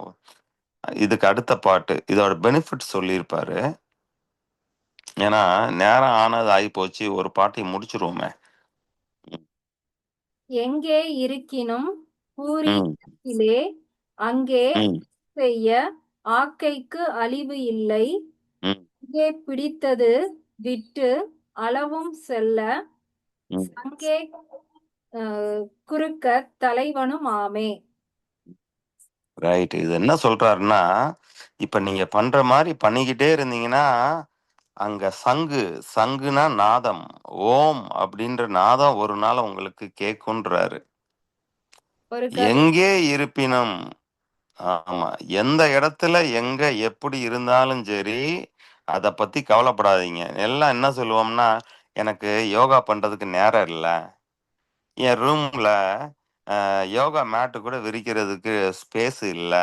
Speaker 2: இதுக்கு அடுத்த பாட்டு. இதோட பெனிஃபிட் சொல்லியிருப்பாரு. ஏன்னா, நேரம் ஆனது ஆயிப்போச்சு. ஒரு பாட்டையும் முடிச்சுருவோமே. ம்.
Speaker 1: எங்கே இருக்கினும்
Speaker 2: ம்.
Speaker 1: பூரியிலே அங்கே
Speaker 2: ம்.
Speaker 1: செய்ய ஆக்கைக்கு அழிவு இல்லை.
Speaker 2: ம்.
Speaker 1: இங்கே பிடித்தது விட்டு அளவும் செல்ல
Speaker 2: ம்.
Speaker 1: சங்கே குறுக்கத் தலைவனும் ஆமே.
Speaker 2: ரைட். இது என்ன சொல்றாருன்னா, இப்ப நீங்க பண்ற மாரி பண்ணிக்கிட்டே இருந்தீங்கன்னா, அங்க சங்குனா நாதம். ஓம் அப்படின்ற நாதம் ஒரு நாள் உங்களுக்கு கேட்குன்றாரு.
Speaker 1: ஒரு கவி
Speaker 2: எங்கே இருப்பினும், ஆமா. எந்த இடத்துல, எங்க, எப்படி இருந்தாலும் சரி, அத பத்தி கவலைப்படாதீங்க. எல்லாம் என்ன சொல்லுவோம்னா, எனக்கு யோகா பண்றதுக்கு நேரம் இல்ல. என் ரூம்ல யோகா மேட் கூட விரிக்கிறதுக்கு ஸ்பேஸ் இல்ல.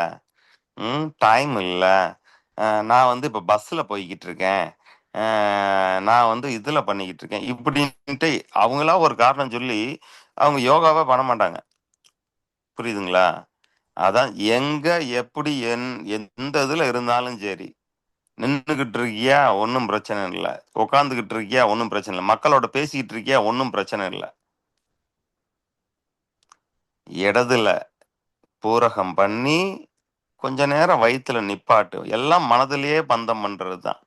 Speaker 2: டைம் இல்ல. நான் வந்து இப்ப பஸ்ல போய்க்கிட்டு இருக்கேன். அ நான் வந்து இதுல பண்ணிக்கிட்டு இருக்கேன். இப்படின்ட்டு அவங்களா ஒரு காரணம் சொல்லி, அவங்க யோகாவே பண்ண மாட்டாங்க. புரியுதுங்களா? அதான் எங்க, எப்படி, எந்த இதுல இருந்தாலும் சரி. நின்னுகிட்டு இருக்கியா? ஒண்ணும் பிரச்சனை இல்ல. உட்கார்ந்துகிட்டு இருக்கியா? ஒண்ணும் பிரச்சனை இல்ல. மக்களோட பேசிக்கிட்டு இருக்கியா? ஒண்ணும் பிரச்சனை இல்ல. இடதுல பூரகம் பண்ணி, கொஞ்ச நேரம் வயித்துல நிப்பாட்டு. எல்லாம் மனதிலேயே பந்தம் பண்றதுதான்.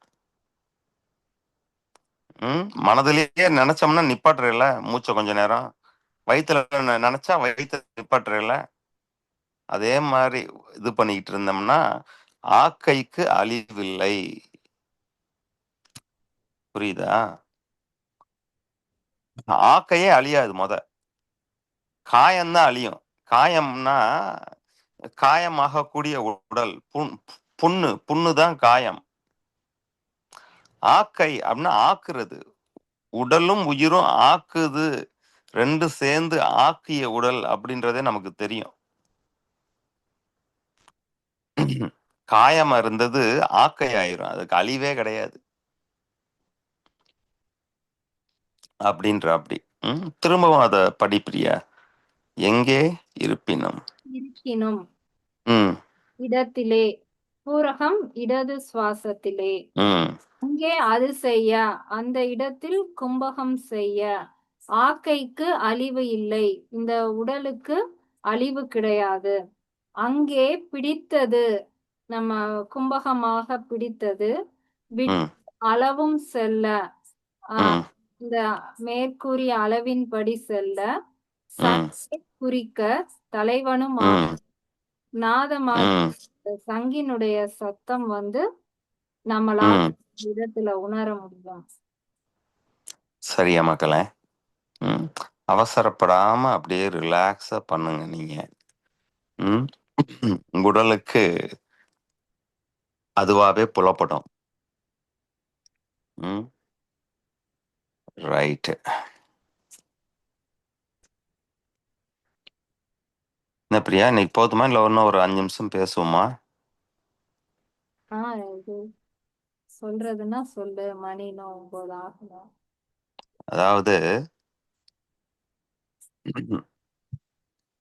Speaker 2: மனதிலேயே நெனச்சோம்னா நிப்பாட்டுறேல்ல, மூச்ச கொஞ்ச நேரம். வயித்துல நெனச்சா வயித்த நிப்பாட்டுறேல்ல. அதே மாரி இது பண்ணிக்கிட்டு இருந்தோம்னா, ஆக்கைக்கு அழிவில்லை. புரியுதா? ஆக்கையே அழியாது மொத. காயம் தான் அழியும். காயம்னா, காயமாகக்கூடிய உடல். புண்ணு தான் காயம். ஆக்கை அப்டின்னா ஆக்குறது. உடலும், உயிரும் ஆக்குது. 2ம் சேர்ந்து ஆக்கிய உடல் அப்படின்றதே நமக்கு தெரியும். காயமா இருந்தது ஆக்கை ஆயிரும். அதுக்கு அழிவே கிடையாது. அப்படின்றாப்படி. திரும்பவும் அத படி பிரியா. எங்கே இருப்பினும்.
Speaker 1: இருக்கினும்
Speaker 2: ம்
Speaker 1: இடத்திலே, பூரகம் இடது சுவாசத்திலே,
Speaker 2: ம்
Speaker 1: அங்கே அது செய்ய, அந்த இடத்தில் கும்பகம் செய்ய, ஆக்கைக்கு அழிவு இல்லை, இந்த உடலுக்கு அழிவு கிடையாது. அங்கே பிடித்தது, நம்ம கும்பகமாக பிடித்தது,
Speaker 2: ம்
Speaker 1: அளவும் செல்ல, ஆஹ்,
Speaker 2: ம்
Speaker 1: இந்த மேற்கூறிய அளவின்படி செல்ல,
Speaker 2: ம்
Speaker 1: சங்கை குறிக்க தலைவனும்
Speaker 2: ம்
Speaker 1: நாதமாகி
Speaker 2: ம்
Speaker 1: சங்கினுடைய சத்தம் நம்மளால
Speaker 2: ம்
Speaker 1: விதத்துல உணர முடியும்.
Speaker 2: சரியா மக்களே? ம் அவசரப்படாம அப்படியே ரிலாக்ஸா பண்ணுங்க நீங்க. ம் உங்க உடலுக்கு அதுவாவே புலப்படும். ம் ரைட்டு. என்ன பிரியா, இன்னைக்கு போதுமா இல்லை இன்னும் ஒரு 5 நிமிஷம் பேசுவோமா?
Speaker 1: இது சொல்றதுன்னா சொல்லு, மணி 9 ஆகணும்.
Speaker 2: அதாவது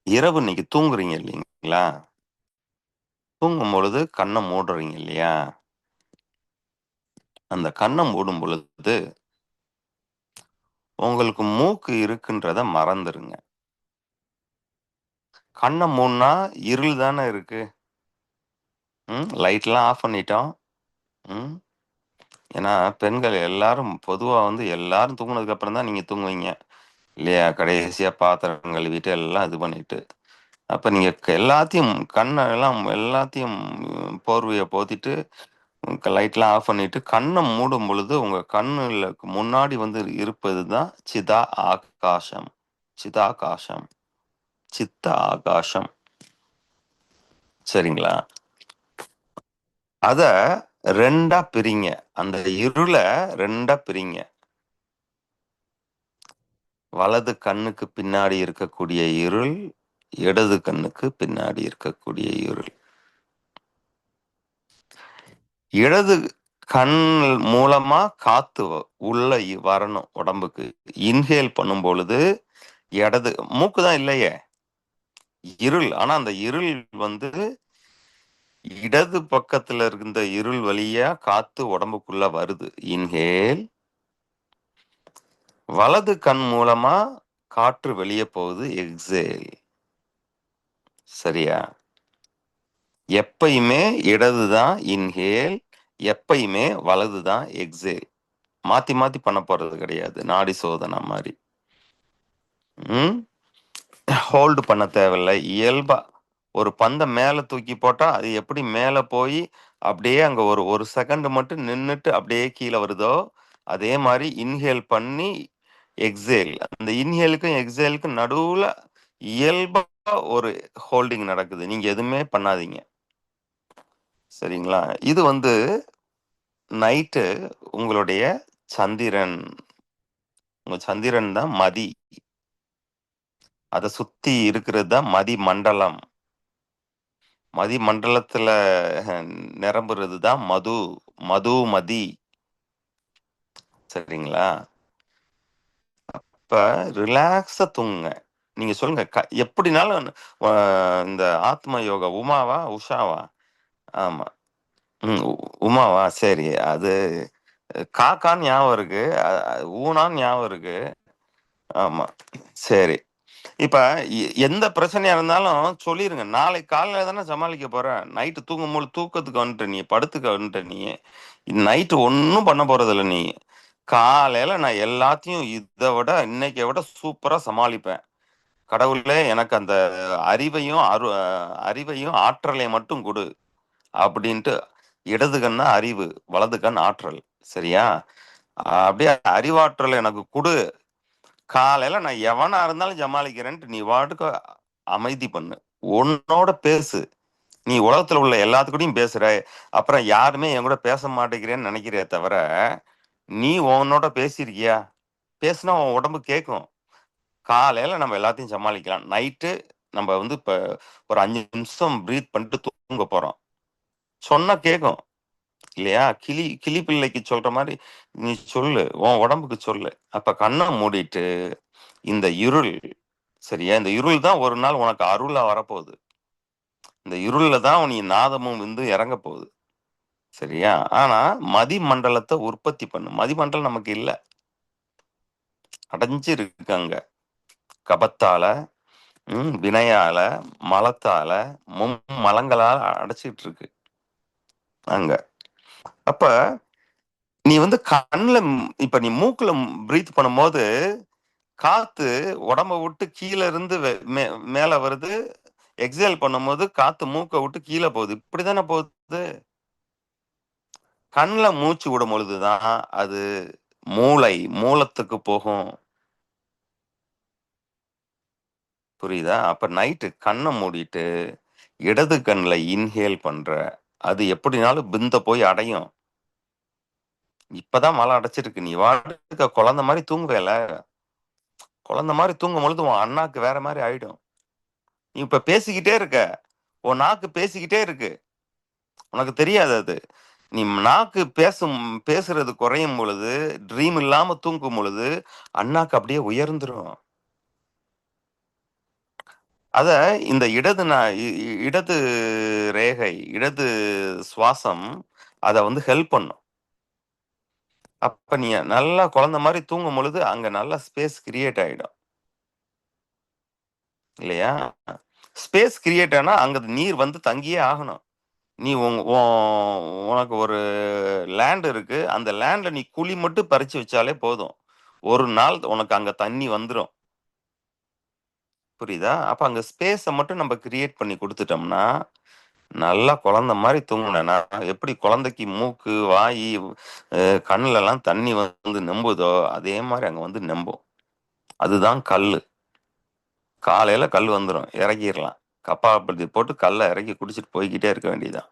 Speaker 2: இரவு இன்னைக்கு தூங்குறீங்க இல்லைங்களா? தூங்கும் பொழுது கண்ணை மூடுறீங்க இல்லையா? அந்த கண்ணை மூடும் பொழுது உங்களுக்கு மூக்கு இருக்குன்றத மறந்துருங்க. கண்ணை மூடுனா இருள் தானே இருக்கு. லைட்லாம் ஆஃப் பண்ணிட்டோம். ஏன்னா பெண்கள் எல்லாரும் பொதுவாக எல்லாரும் தூங்குனதுக்கு அப்புறம் தான் நீங்கள் தூங்குவீங்க இல்லையா? கடைசியாக பாத்திரம் கழுவிட்டு எல்லாம் இது பண்ணிட்டு, அப்போ நீங்கள் எல்லாத்தையும் எல்லாத்தையும் போர்வையை போத்திட்டு லைட்லாம் ஆஃப் பண்ணிட்டு கண்ணை மூடும் பொழுது உங்கள் கண்ணுல முன்னாடி இருப்பது தான் ஆகாசம். சிதாகாசம், சித்த ஆகாசம். சரிங்களா? அத 2ஆ பிரிங்க. அந்த இருளை 2ஆ பிரிங்க. வலது கண்ணுக்கு பின்னாடி இருக்கக்கூடிய இருள், இடது கண்ணுக்கு பின்னாடி இருக்கக்கூடிய இருள். இடது கண் மூலமா காத்து உள்ள வரணும் உடம்புக்கு. இன்ஹேல் பண்ணும் பொழுது இடது மூக்கு தான் இல்லையே, இருள். ஆனா அந்த இருள் இடது பக்கத்துல இருந்த இருள் வழியா காத்து உடம்புக்குள்ள வருது. இன்ஹேல். வலது கண் மூலமா காற்று வெளியே போகுது. எக்ஸேல். சரியா? எப்பயுமே இடதுதான் இன்ஹேல், எப்பயுமே வலதுதான் எக்ஸேல். மாத்தி மாத்தி பண்ண போறது கிடையாது. நாடி சோதனை மாதிரி ஹோல்டு பண்ண தேவையில்லை. இயல்பா ஒரு பந்தை மேல தூக்கி போட்டா அது எப்படி மேல போய் அப்படியே அங்க ஒரு செகண்ட் மட்டும் நின்னுட்டு அப்படியே கீழே வருதோ, அதே மாதிரி இன்ஹேல் பண்ணி எக்ஸேல், அந்த இன்ஹேலுக்கும் எக்ஸேலுக்கும் நடுவுல இயல்பா ஒரு ஹோல்டிங் நடக்குது. நீங்க எதுவுமே பண்ணாதீங்க. சரிங்களா? இது நைட்டு உங்களுடைய சந்திரன். உங்க சந்திரன் தான் மதி. அதை சுத்தி இருக்கிறது தான் மதி மண்டலம். மதி மண்டலத்துல நிரம்புறது தான் மது. மதி. சரிங்களா? அப்ப ரிலாக்ஸா தூங்குங்க. நீங்க சொல்லுங்க, எப்படினாலும் இந்த ஆத்ம யோகா உமாவா உஷாவா? ஆமா. உமாவா? சரி. அது காக்கான்னு ஞாபகம் இருக்கு, ஊனான்னு ஞாபகம் இருக்கு. ஆமா. சரி. இப்ப எந்த பிரச்சனையா இருந்தாலும் சொல்லிருங்க. நாளைக்கு காலையில தானே சமாளிக்க போற. நைட்டு தூங்கும்போது தூக்கத்துக்கு வந்துட்ட, நீ படுத்துக்க வந்துட்ட, நீ நைட்டு ஒன்னும் பண்ண போறது இல்லை. நீ காலையில நான் எல்லாத்தையும் இதை விட இன்னைக்கு விட சூப்பரா சமாளிப்பேன். கடவுளே எனக்கு அந்த அறிவையும் ஆற்றலை மட்டும் கொடு அப்படின்ட்டு. இடது கண்ணா அறிவு, வலது கண் ஆற்றல். சரியா? அப்படியே அறிவாற்றல் எனக்கு கொடு. காலையில நான் எவனா இருந்தாலும் சமாளிக்கிறேன்ட்டு நீ வாட்டுக்கு அமைதி பண்ணு. உன்னோட பேசு. நீ உலகத்துல உள்ள எல்லாத்துக்கூடயும் பேசுற, அப்புறம் யாருமே என் கூட பேச மாட்டேங்கிறேன்னு நினைக்கிறே தவிர, நீ உன்னோட பேசியிருக்கியா? பேசுனா உன் உடம்பு கேட்கும். காலையில நம்ம எல்லாத்தையும் சமாளிக்கலாம். நைட்டு நம்ம இப்ப ஒரு 5 நிமிஷம் பிரீத் பண்ணிட்டு தூங்க போறோம். சொன்னா கேட்கும் இல்லையா? கிளி பிள்ளைக்கு சொல்ற மாதிரி நீ சொல்லு, உன் உடம்புக்கு சொல்லு. அப்ப கண்ணை மூடிட்டு இந்த இருள் சரியா? இந்த இருள் தான் ஒரு நாள் உனக்கு அருளா வரப்போகுது. இந்த இருள்ல தான் நீ நாதமும் வந்து இறங்க போகுது. சரியா? ஆனா மதிமண்டலத்தை உற்பத்தி பண்ணும். மதிமண்டலம் நமக்கு இல்ல. அடைஞ்சு இருக்கு அங்க. கபத்தால, வினையால, மலத்தால, மும்மலங்களால அடைச்சிட்டு இருக்கு அங்க. அப்ப நீ வந்து கண்ணுல இப்ப நீ மூக்குல பிரீத் பண்ணும்போது காத்து உடம்ப விட்டு கீழே இருந்து மேல வருது. எக்ஸேல் பண்ணும்போது காத்து மூக்கை விட்டு கீழே போகுது. இப்படிதானே போகுது. கண்ணுல மூச்சு விடும் பொழுதுதான் அது மூலத்துக்கு போகும். புரியுதா? அப்ப நைட்டு கண்ணை மூடிட்டு இடது கண்ணுல இன்ஹேல் பண்ற. அது எப்படினாலும் பிந்த போய் அடையும். இப்பதான் மழை அடைச்சிருக்கு. நீ வாட்டுக்க குழந்தை மாதிரி தூங்குவேல. குழந்தை மாதிரி தூங்கும் பொழுது உன் அண்ணாக்கு வேற மாதிரி ஆயிடும். நீ இப்ப பேசிக்கிட்டே இருக்க. உன் நாக்கு பேசிக்கிட்டே இருக்கு. உனக்கு தெரியாது அது. நீ நாக்கு பேசுறது குறையும் பொழுது, ட்ரீம் இல்லாம தூங்கும் பொழுது அண்ணாக்கு அப்படியே உயர்ந்துரும். அத இந்த இடது ரேகை, இடது சுவாசம் அத வந்து ஹெல்ப் பண்ணும். அப்ப நீ நல்லா குழந்தை மாதிரி தூங்கும் பொழுது அங்க நல்ல ஸ்பேஸ் கிரியேட் ஆயிடும். இல்லையா? ஸ்பேஸ் கிரியேட் ஆனா அங்க நீர் வந்து தங்கியே ஆகணும். நீ உனக்கு ஒரு லேண்ட் இருக்கு. அந்த லேண்ட்ல நீ குழி மட்டும் பறிச்சு வச்சாலே போதும். ஒரு நாள் உனக்கு அங்க தண்ணி வந்துரும். புரியுதா? அப்ப அங்க ஸ்பேஸ மட்டும் நம்ம கிரியேட் பண்ணி குடுத்துட்டோம்னா, நல்லா குழந்தை மாரி தூங்குனேன்னா, எப்படி குழந்தைக்கு மூக்கு, வாயி, கண்ணுலலாம் தண்ணி வந்து நெம்புதோ, அதே மாரி அங்க வந்து நெம்பும். அதுதான் கல்லு. காலையில கல் வந்துரும். இறக்கிரலாம். கப்பாப்பட்டி போட்டு கல்ல இறக்கி குடிச்சிட்டு போய்க்கிட்டே இருக்க வேண்டியதுதான்.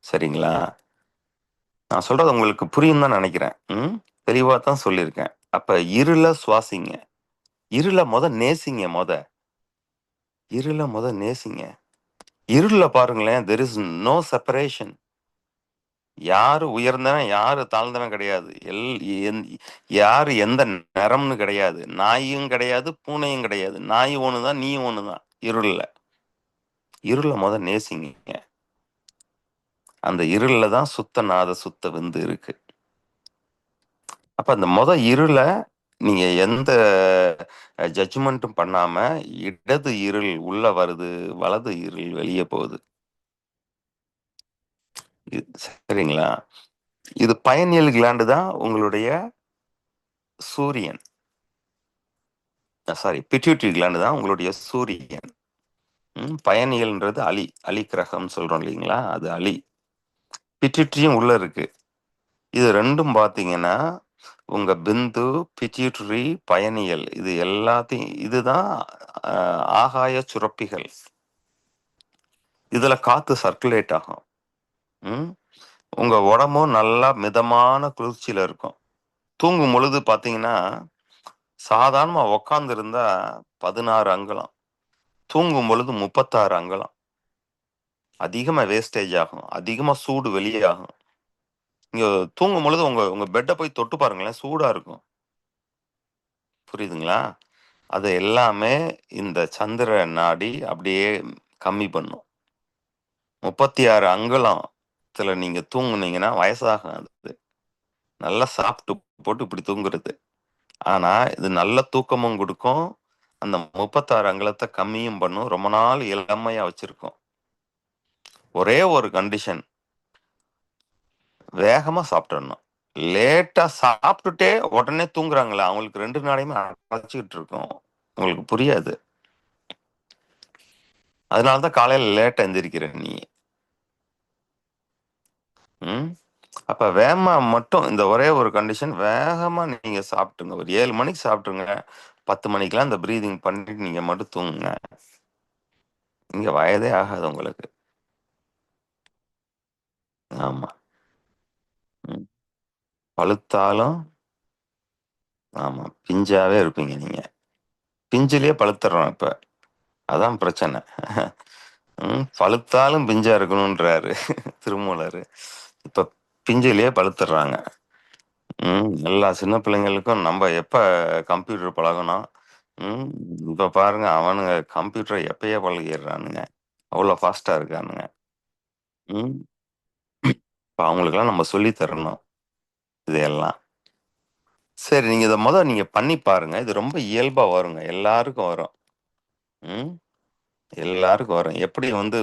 Speaker 2: சரிங்களா? நான் சொல்றது உங்களுக்கு புரியும் தான் நினைக்கிறேன். தெளிவா தான் சொல்லியிருக்கேன். அப்ப இருள சுவாசிங்க. இருள நேசிங்க மொத. இருள நேசிங்க. இருள்ல பாருங்களேன், தெர் இஸ் நோ செப்பரேஷன். யாரு உயர்ந்தவன், யாரு தாழ்ந்தவன் கிடையாது. யாரு எந்த நிறம்னு கிடையாது. நாயும் கிடையாது, பூனையும் கிடையாது. நாய் ஒண்ணுதான், நீயும் ஒண்ணுதான். இருள்ல. இருள நேசிங்க. அந்த இருள்ல தான் சுத்த நாத சுத்த விந்து இருக்கு. அப்ப அந்த இருள நீங்க எந்த ஜட்ஜ்மெண்ட்டும் பண்ணாம, இடது இருள் உள்ள வருது, வலது இருள் வெளியே போகுது. சரிங்களா? இது பைனியல் கிளாண்டு தான் உங்களுடைய சூரியன். சாரி, பிட்யூட்டரி கிளாண்டு தான் உங்களுடைய சூரியன். பயனியல்ன்றது அலி கிரகம் சொல்றோம் இல்லைங்களா? அது அலி. பிட்யூட்டரியும் உள்ள இருக்கு. இது ரெண்டும் பார்த்தீங்கன்னா, உங்க பிந்து, பிட்யூட்டரி, பயனியல் இது எல்லாத்தையும் இதுதான் ஆகாய சுரப்பிகள். இதுல காத்து சர்க்குலேட் ஆகும். உங்க உடம்பும் நல்லா மிதமான குளிர்ச்சியில இருக்கும். தூங்கும் பொழுது பார்த்தீங்கன்னா, சாதாரணமா உக்காந்து இருந்தா 16 அங்குலம். தூங்கும் பொழுது 36 அங்குலம். அதிகமா வேஸ்டேஜ் ஆகும். அதிகமா சூடு வெளியே ஆகும். நீங்க தூங்கும் பொழுது உங்க உங்க பெட்டை போய் தொட்டு பாருங்களேன், சூடா இருக்கும். புரியுதுங்களா? அது எல்லாமே இந்த சந்திர நாடி அப்படியே கம்மி பண்ணும். 36 அங்குலத்துல நீங்க தூங்குனீங்கன்னா வயசாகாது. நல்லா சாப்பிட்டு போட்டு இப்படி தூங்குறது. ஆனா இது நல்ல தூக்கமும் கொடுக்கும். அந்த 36 அங்குலத்தை கம்மியும் பண்ணும். ரொம்ப நாள் இளமையா வச்சிருக்கும். ஒரே ஒரு கண்டிஷன், வேகமா சாப்பிட்டுடணும். லேட்டா சாப்பிட்டுட்டே உடனே தூங்குறாங்களே அவங்களுக்கு 2 நாளையுமே அழைச்சிக்கிட்டு இருக்கும். உங்களுக்கு புரியாது. அதனாலதான் காலையில லேட்டா எந்திரிக்கிற நீ. அப்ப வேகமா மட்டும் இந்த ஒரே ஒரு கண்டிஷன், வேகமா நீங்க சாப்பிட்டுங்க. ஒரு 7 மணிக்கு சாப்பிட்டுருங்க. 10 மணிக்கெல்லாம் இந்த பிரீதிங் பண்ணிட்டு நீங்க மட்டும் தூங்குங்க. இங்க வயதே ஆகாது உங்களுக்கு. ஆமா. பழுத்தாலும் ஆமா, பிஞ்சாவே இருப்பீங்க நீங்க. பிஞ்சிலேயே பழுத்துறோம் இப்ப. அதான் பிரச்சனை. பழுத்தாலும் பிஞ்சா இருக்கணும்ன்றாரு திருமூலர். இப்ப பிஞ்சிலேயே பழுத்துடுறாங்க. எல்லா சின்ன பிள்ளைங்களுக்கும் நம்ம எப்ப கம்ப்யூட்டர் பழகணும், ம். இப்ப பாருங்க, அவனுங்க கம்ப்யூட்டர் எப்பயே பழகிடுறானுங்க. அவ்வளோ ஃபாஸ்டா இருக்கானுங்க. ம். இப்ப அவங்களுக்கெல்லாம் நம்ம சொல்லி தரணும் இதையெல்லாம். சரி, நீங்க இத நீங்க பண்ணி பாருங்க. இது ரொம்ப இயல்பா வருங்க. எல்லாருக்கும் வரும். ம். எல்லாருக்கும் வரும். எப்படி வந்து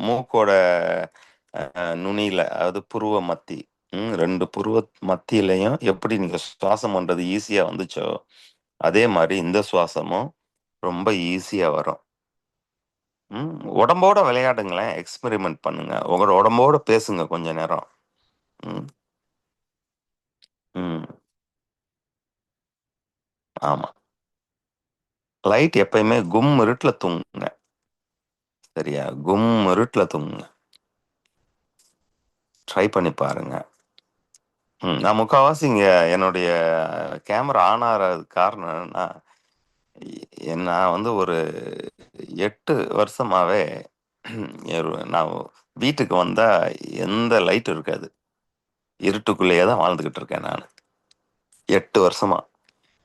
Speaker 2: மூக்கோட நுனியில, அதாவது புருவ மத்தி, 2 புருவ மத்தியிலயும் எப்படி நீங்க சுவாசம் பண்றது ஈஸியா வந்துச்சோ, அதே மாரி இந்த சுவாசமும் ரொம்ப ஈஸியா வரும். ம். உடம்போட விளையாடுங்களேன். எக்ஸ்பெரிமென்ட் பண்ணுங்க. உங்களோட உடம்போட பேசுங்க கொஞ்ச நேரம். ம். ம். ஆமா. லைட் எப்பயுமே கும் இருட்டுல தூங்குங்க. சரியா? கும் இருட்டுல தூங்குங்க. ட்ரை பண்ணி பாருங்க. நான் முக்காவாசி இங்க என்னுடைய கேமரா ஆன் ஆகாததுக்கு காரணம் என்னன்னா, நான் வந்து ஒரு 8 வருஷமாவே நான் வீட்டுக்கு வந்தா எந்த லைட்டும் இருக்காது. இருட்டுக்குள்ளேயே தான் வாழ்ந்துகிட்டு இருக்கேன் நானு. 8 வருஷமா.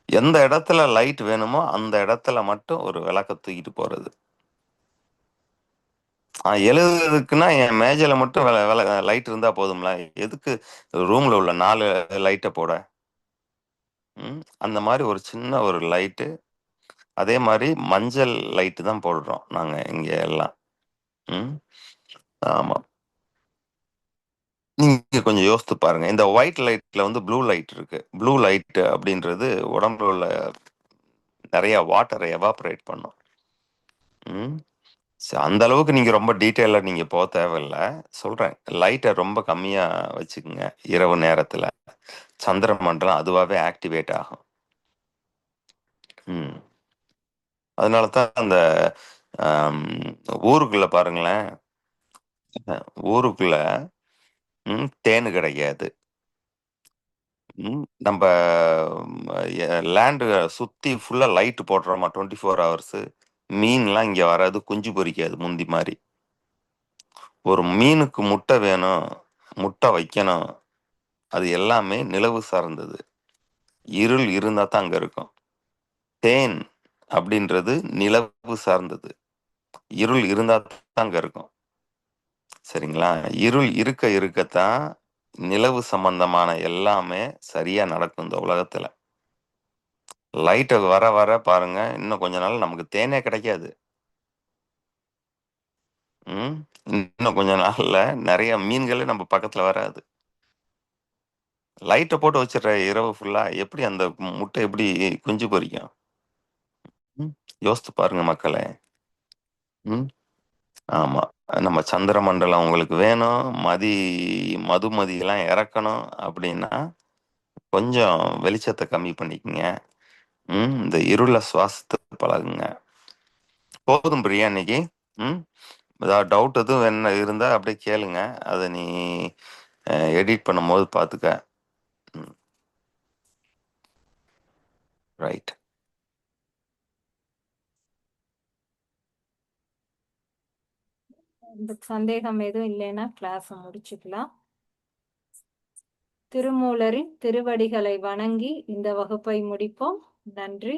Speaker 2: எந்த இடத்துல லைட் வேணுமோ, அந்த இடத்துல மட்டும் ஒரு விளக்க தூக்கிட்டு போறது. எழுதுறதுக்குன்னா என் மேஜையில மட்டும் லைட் இருந்தா போதும்ல. எதுக்கு ரூம்ல உள்ள 4 லைட்ட போட? அந்த மாரி ஒரு சின்ன ஒரு லைட்டு. அதே மாரி மஞ்சள் லைட்டு தான் போடுறோம் நாங்க இங்க எல்லாம். ம். ஆமா. நீங்க கொஞ்சம் யோசித்து பாருங்க. இந்த ஒயிட் லைட்ல வந்து ப்ளூ லைட் இருக்கு. ப்ளூ லைட் அப்படின்றது உடம்புல உள்ள நெறைய வாட்டர எவாப்பரேட் பண்ணும். ம். அந்த அளவுக்கு நீங்க ரொம்ப டீட்டெயிலா நீங்க தேவையில்ல. சொல்றேன். லைட்ட ரொம்ப கம்மியா வச்சுக்கங்க. இரவு நேரத்துல. சந்திர மண்டலம் அதுவாவே ஆக்டிவேட் ஆகும். ம். அதனால தான் அந்த அம் ஊருக்குள்ள பாருங்களேன். ஊருக்குள்ள தேனு கிடைக்காது. நம்ப லேண்ட் சுத்தி ஃபுல்லா லைட் போடுறோமா 24 ஹவர்ஸ். மீன்லாம் இங்க வராது. குஞ்சு பொரிக்காது முந்தி மாரி. ஒரு மீனுக்கு முட்டை வேணும். முட்டை வைக்கணும். அது எல்லாமே நிலவு சார்ந்தது. இருள் இருந்தா தான் அங்க இருக்கும். தேன் அப்படின்றது நிலவு சார்ந்தது. இருள் இருந்தா தான் அங்க இருக்கும். சரிங்களா? இருள் இருக்க இருக்கத்தான் நிலவு சம்பந்தமான எல்லாமே சரியா நடக்கும் இந்த உலகத்துல. லைட் வர வர பாருங்க, இன்னும் கொஞ்ச நாள் நமக்கு தேனே கிடைக்காது. ம். இன்னும் கொஞ்ச நாள்ல நெறைய மீன்களே நம்ம பக்கத்துல வராது. லைட்ட போட்டு வச்சுடுற இரவு ஃபுல்லா எப்படி அந்த முட்டை எப்படி குஞ்சு பொரிக்கும்? ம். யோசித்து பாருங்க மக்களே. ம். ஆமா. நம்ம சந்திர மண்டலம் உங்களுக்கு வேணும். மதுமதியெல்லாம் இறக்கணும் அப்படின்னா, கொஞ்சம் வெளிச்சத்த கம்மி பண்ணிக்கங்க. இந்த இருள சுவாசித்து பழகுங்க. போதும் பிரியா இன்னைக்கு. ம். ஏதாவது டவுட் எதுவும் என்ன இருந்தா அப்படியே கேளுங்க. அத நீ எடிட் பண்ணும்போது பார்த்துக்க. ம். ரைட்.
Speaker 1: இந்த சந்தேகம் எதுவும் இல்லைன்னா கிளாஸ் முடிச்சுக்கலாம். திருமூலரின் திருவடிகளை வணங்கி இந்த வகுப்பை முடிப்போம். நன்றி.